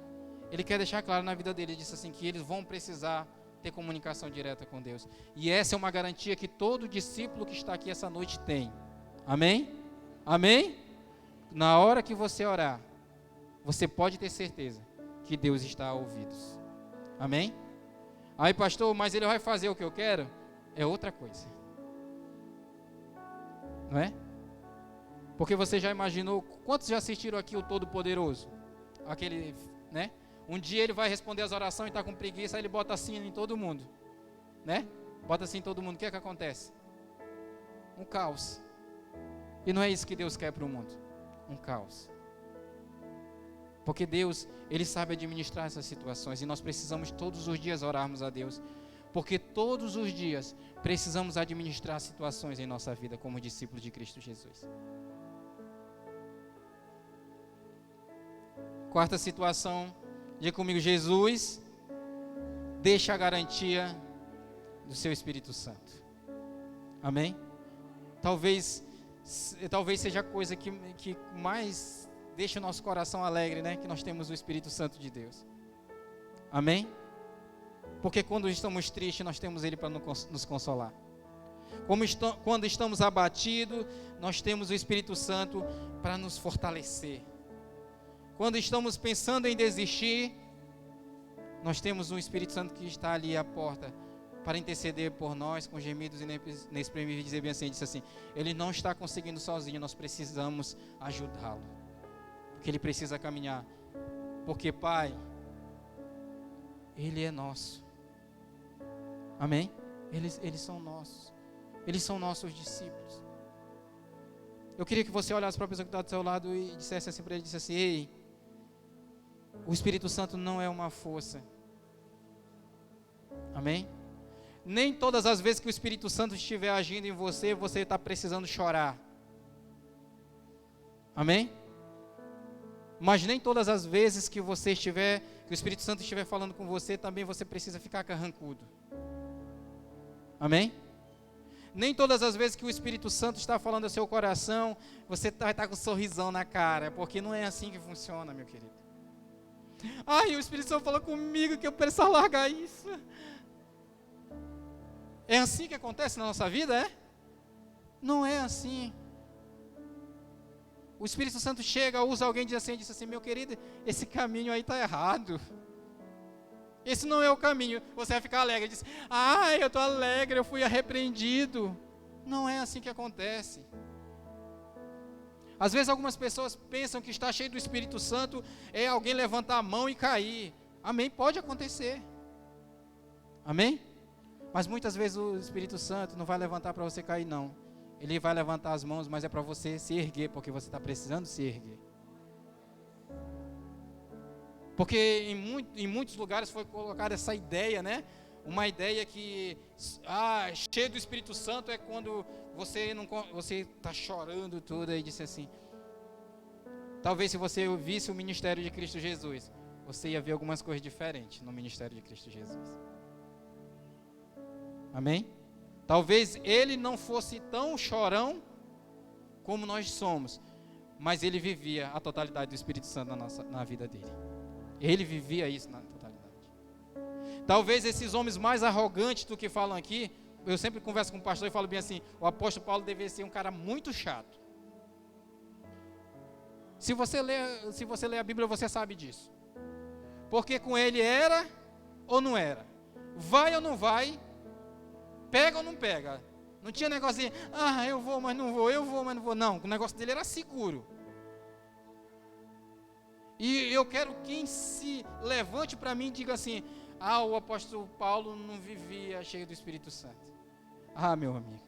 Ele quer deixar claro na vida dele, ele disse assim, que eles vão precisar ter comunicação direta com Deus, e essa é uma garantia que todo discípulo que está aqui essa noite tem, amém? Amém? Na hora que você orar, você pode ter certeza que Deus está a ouvidos. Amém? Aí, pastor, mas ele vai fazer o que eu quero? É outra coisa. Não é? Porque você já imaginou, quantos já assistiram aqui o Todo-Poderoso? Aquele, né? Um dia ele vai responder as orações e está com preguiça, aí ele bota assim em todo mundo. Né? Bota assim em todo mundo. O que é que acontece? Um caos. E não é isso que Deus quer para o mundo, um caos. Porque Deus, Ele sabe administrar essas situações, e nós precisamos todos os dias orarmos a Deus, porque todos os dias precisamos administrar situações em nossa vida como discípulos de Cristo Jesus. Quarta situação, diga comigo, Jesus deixa a garantia do seu Espírito Santo. Amém? Talvez seja a coisa que mais deixa o nosso coração alegre, né? Que nós temos o Espírito Santo de Deus. Amém? Porque quando estamos tristes, nós temos Ele para nos consolar. Quando estamos abatidos, nós temos o Espírito Santo para nos fortalecer. Quando estamos pensando em desistir, nós temos o Espírito Santo que está ali à porta para interceder por nós com gemidos inexprimíveis, dizer bem assim, disse assim, ele não está conseguindo sozinho, nós precisamos ajudá-lo, porque ele precisa caminhar, porque Pai, Ele é nosso, amém? Eles são nossos, eles são nossos discípulos. Eu queria que você olhasse para a pessoa que está do seu lado e dissesse assim para ele, disse assim, ei, o Espírito Santo não é uma força, amém? Nem todas as vezes que o Espírito Santo estiver agindo em você, você está precisando chorar. Amém? Mas nem todas as vezes que você estiver, que o Espírito Santo estiver falando com você, também você precisa ficar carrancudo. Amém? Nem todas as vezes que o Espírito Santo está falando ao seu coração, você vai estar com um sorrisão na cara, porque não é assim que funciona, meu querido. Ai, o Espírito Santo falou comigo que eu preciso largar isso. É assim que acontece na nossa vida, é? Não é assim. O Espírito Santo chega, usa alguém e diz assim, meu querido, esse caminho aí está errado. Esse não é o caminho. Você vai ficar alegre, diz, eu estou alegre, eu fui arrepreendido. Não é assim que acontece. Às vezes algumas pessoas pensam que estar cheio do Espírito Santo é alguém levantar a mão e cair. Amém? Pode acontecer. Amém? Mas muitas vezes o Espírito Santo não vai levantar para você cair, não. Ele vai levantar as mãos, mas é para você se erguer, porque você está precisando se erguer. Porque em muitos lugares foi colocada essa ideia, né? Uma ideia que, cheio do Espírito Santo é quando você está chorando tudo, e disse assim, talvez se você visse o ministério de Cristo Jesus, você ia ver algumas coisas diferentes no ministério de Cristo Jesus. Amém? Talvez ele não fosse tão chorão como nós somos, mas ele vivia a totalidade do Espírito Santo na vida dele. Ele vivia isso na totalidade. Talvez esses homens mais arrogantes do que falam aqui, eu sempre converso com o pastor e falo bem assim, o apóstolo Paulo deveria ser um cara muito chato. Se você lê a Bíblia, você sabe disso. Porque com ele era ou não era? Vai ou não vai? Pega ou não pega? Não tinha negócio de, eu vou, mas não vou, eu vou, mas não vou. Não, o negócio dele era seguro. E eu quero quem se levante para mim e diga assim, o apóstolo Paulo não vivia cheio do Espírito Santo. Meu amigo,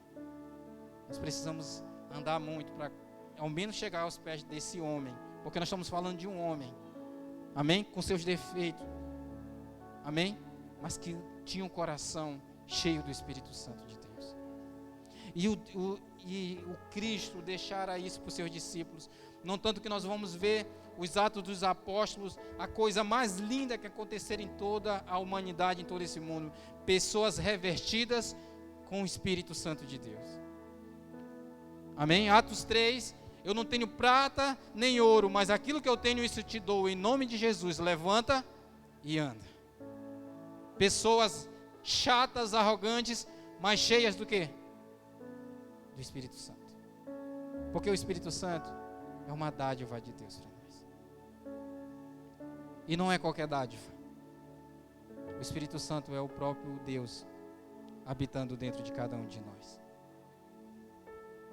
nós precisamos andar muito para ao menos chegar aos pés desse homem, porque nós estamos falando de um homem, amém? Com seus defeitos, amém? Mas que tinha um coração cheio do Espírito Santo de Deus. E o Cristo deixara isso para os seus discípulos, não tanto que nós vamos ver os Atos dos Apóstolos, a coisa mais linda que acontecer em toda a humanidade, em todo esse mundo, pessoas revertidas com o Espírito Santo de Deus. Amém? Atos 3, eu não tenho prata nem ouro, mas aquilo que eu tenho, isso te dou, em nome de Jesus, levanta e anda. Pessoas chatas, arrogantes, mas cheias do quê? Do Espírito Santo. Porque o Espírito Santo é uma dádiva de Deus para nós. E não é qualquer dádiva. O Espírito Santo é o próprio Deus habitando dentro de cada um de nós.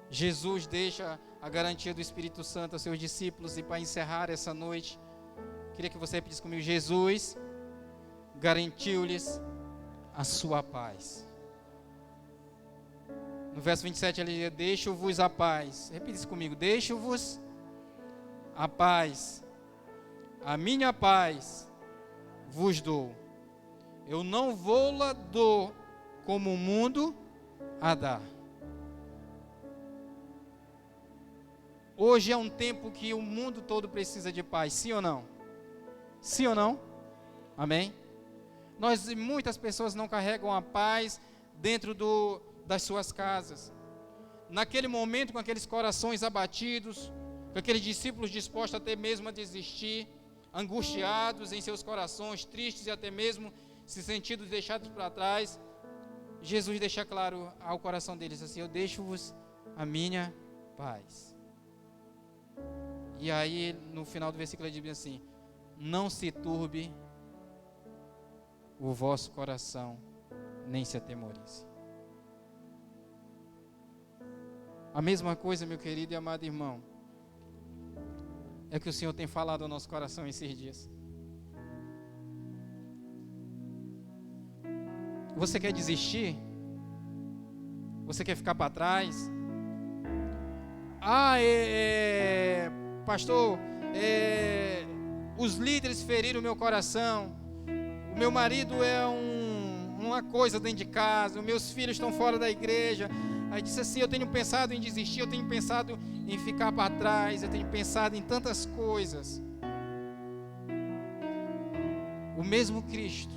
Jesus deixa a garantia do Espírito Santo aos seus discípulos, e para encerrar essa noite, queria que você pedisse comigo, Jesus garantiu-lhes a sua paz. No verso 27 ele diz, deixo-vos a paz. Repita isso comigo, deixo-vos a paz. A minha paz vos dou. Eu não vou-la dou como o mundo a dá. Hoje é um tempo que o mundo todo precisa de paz, sim ou não? Sim ou não? Amém? Muitas pessoas não carregam a paz dentro das suas casas. Naquele momento, com aqueles corações abatidos, com aqueles discípulos dispostos até mesmo a desistir, angustiados em seus corações, tristes e até mesmo se sentindo deixados para trás, Jesus deixa claro ao coração deles assim, eu deixo-vos a minha paz. E aí no final do versículo ele diz assim, não se turbe o vosso coração, nem se atemorize. A mesma coisa, meu querido e amado irmão, é que o Senhor tem falado ao nosso coração esses dias. Você quer desistir? Você quer ficar para trás? Pastor, os líderes feriram o meu coração. O meu marido é uma coisa dentro de casa. Os meus filhos estão fora da igreja. Aí disse assim, eu tenho pensado em desistir, eu tenho pensado em ficar para trás, eu tenho pensado em tantas coisas. O mesmo Cristo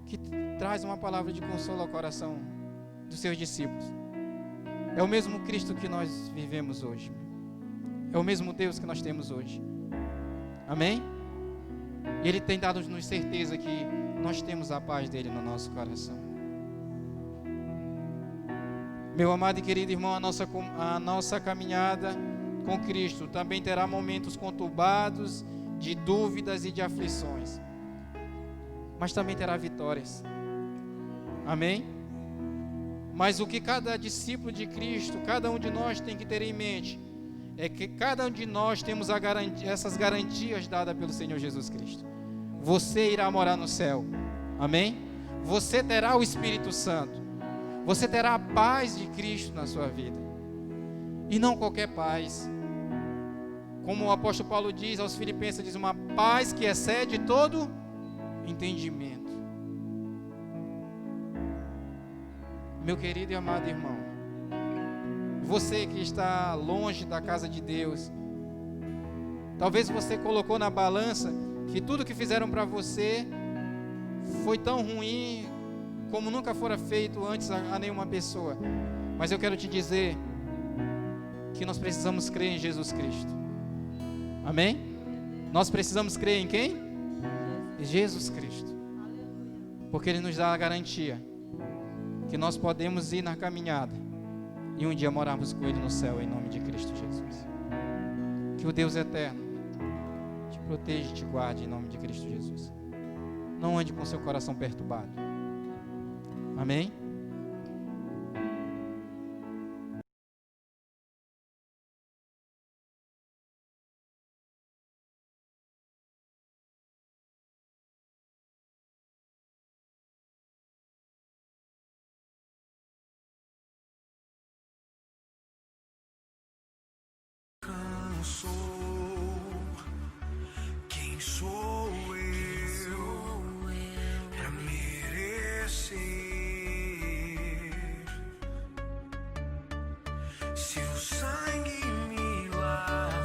que traz uma palavra de consolo ao coração dos seus discípulos. É o mesmo Cristo que nós vivemos hoje. É o mesmo Deus que nós temos hoje. Amém? E Ele tem dado-nos certeza que nós temos a paz dEle no nosso coração. Meu amado e querido irmão, a nossa caminhada com Cristo também terá momentos conturbados, de dúvidas e de aflições. Mas também terá vitórias. Amém? Mas o que cada discípulo de Cristo, cada um de nós tem que ter em mente, é que cada um de nós temos essas garantias dadas pelo Senhor Jesus Cristo. Você irá morar no céu. Amém? Você terá o Espírito Santo. Você terá a paz de Cristo na sua vida. E não qualquer paz. Como o apóstolo Paulo diz aos Filipenses, diz uma paz que excede todo entendimento. Meu querido e amado irmão, você que está longe da casa de Deus, talvez você colocou na balança que tudo que fizeram para você foi tão ruim como nunca fora feito antes a nenhuma pessoa. Mas eu quero te dizer que nós precisamos crer em Jesus Cristo. Amém? Nós precisamos crer em quem? Em Jesus Cristo. Porque Ele nos dá a garantia que nós podemos ir na caminhada e um dia morarmos com Ele no céu, em nome de Cristo Jesus. Que o Deus eterno te proteja e te guarde em nome de Cristo Jesus. Não ande com seu coração perturbado. Amém? Quem sou eu pra merecer? Se o sangue me lava,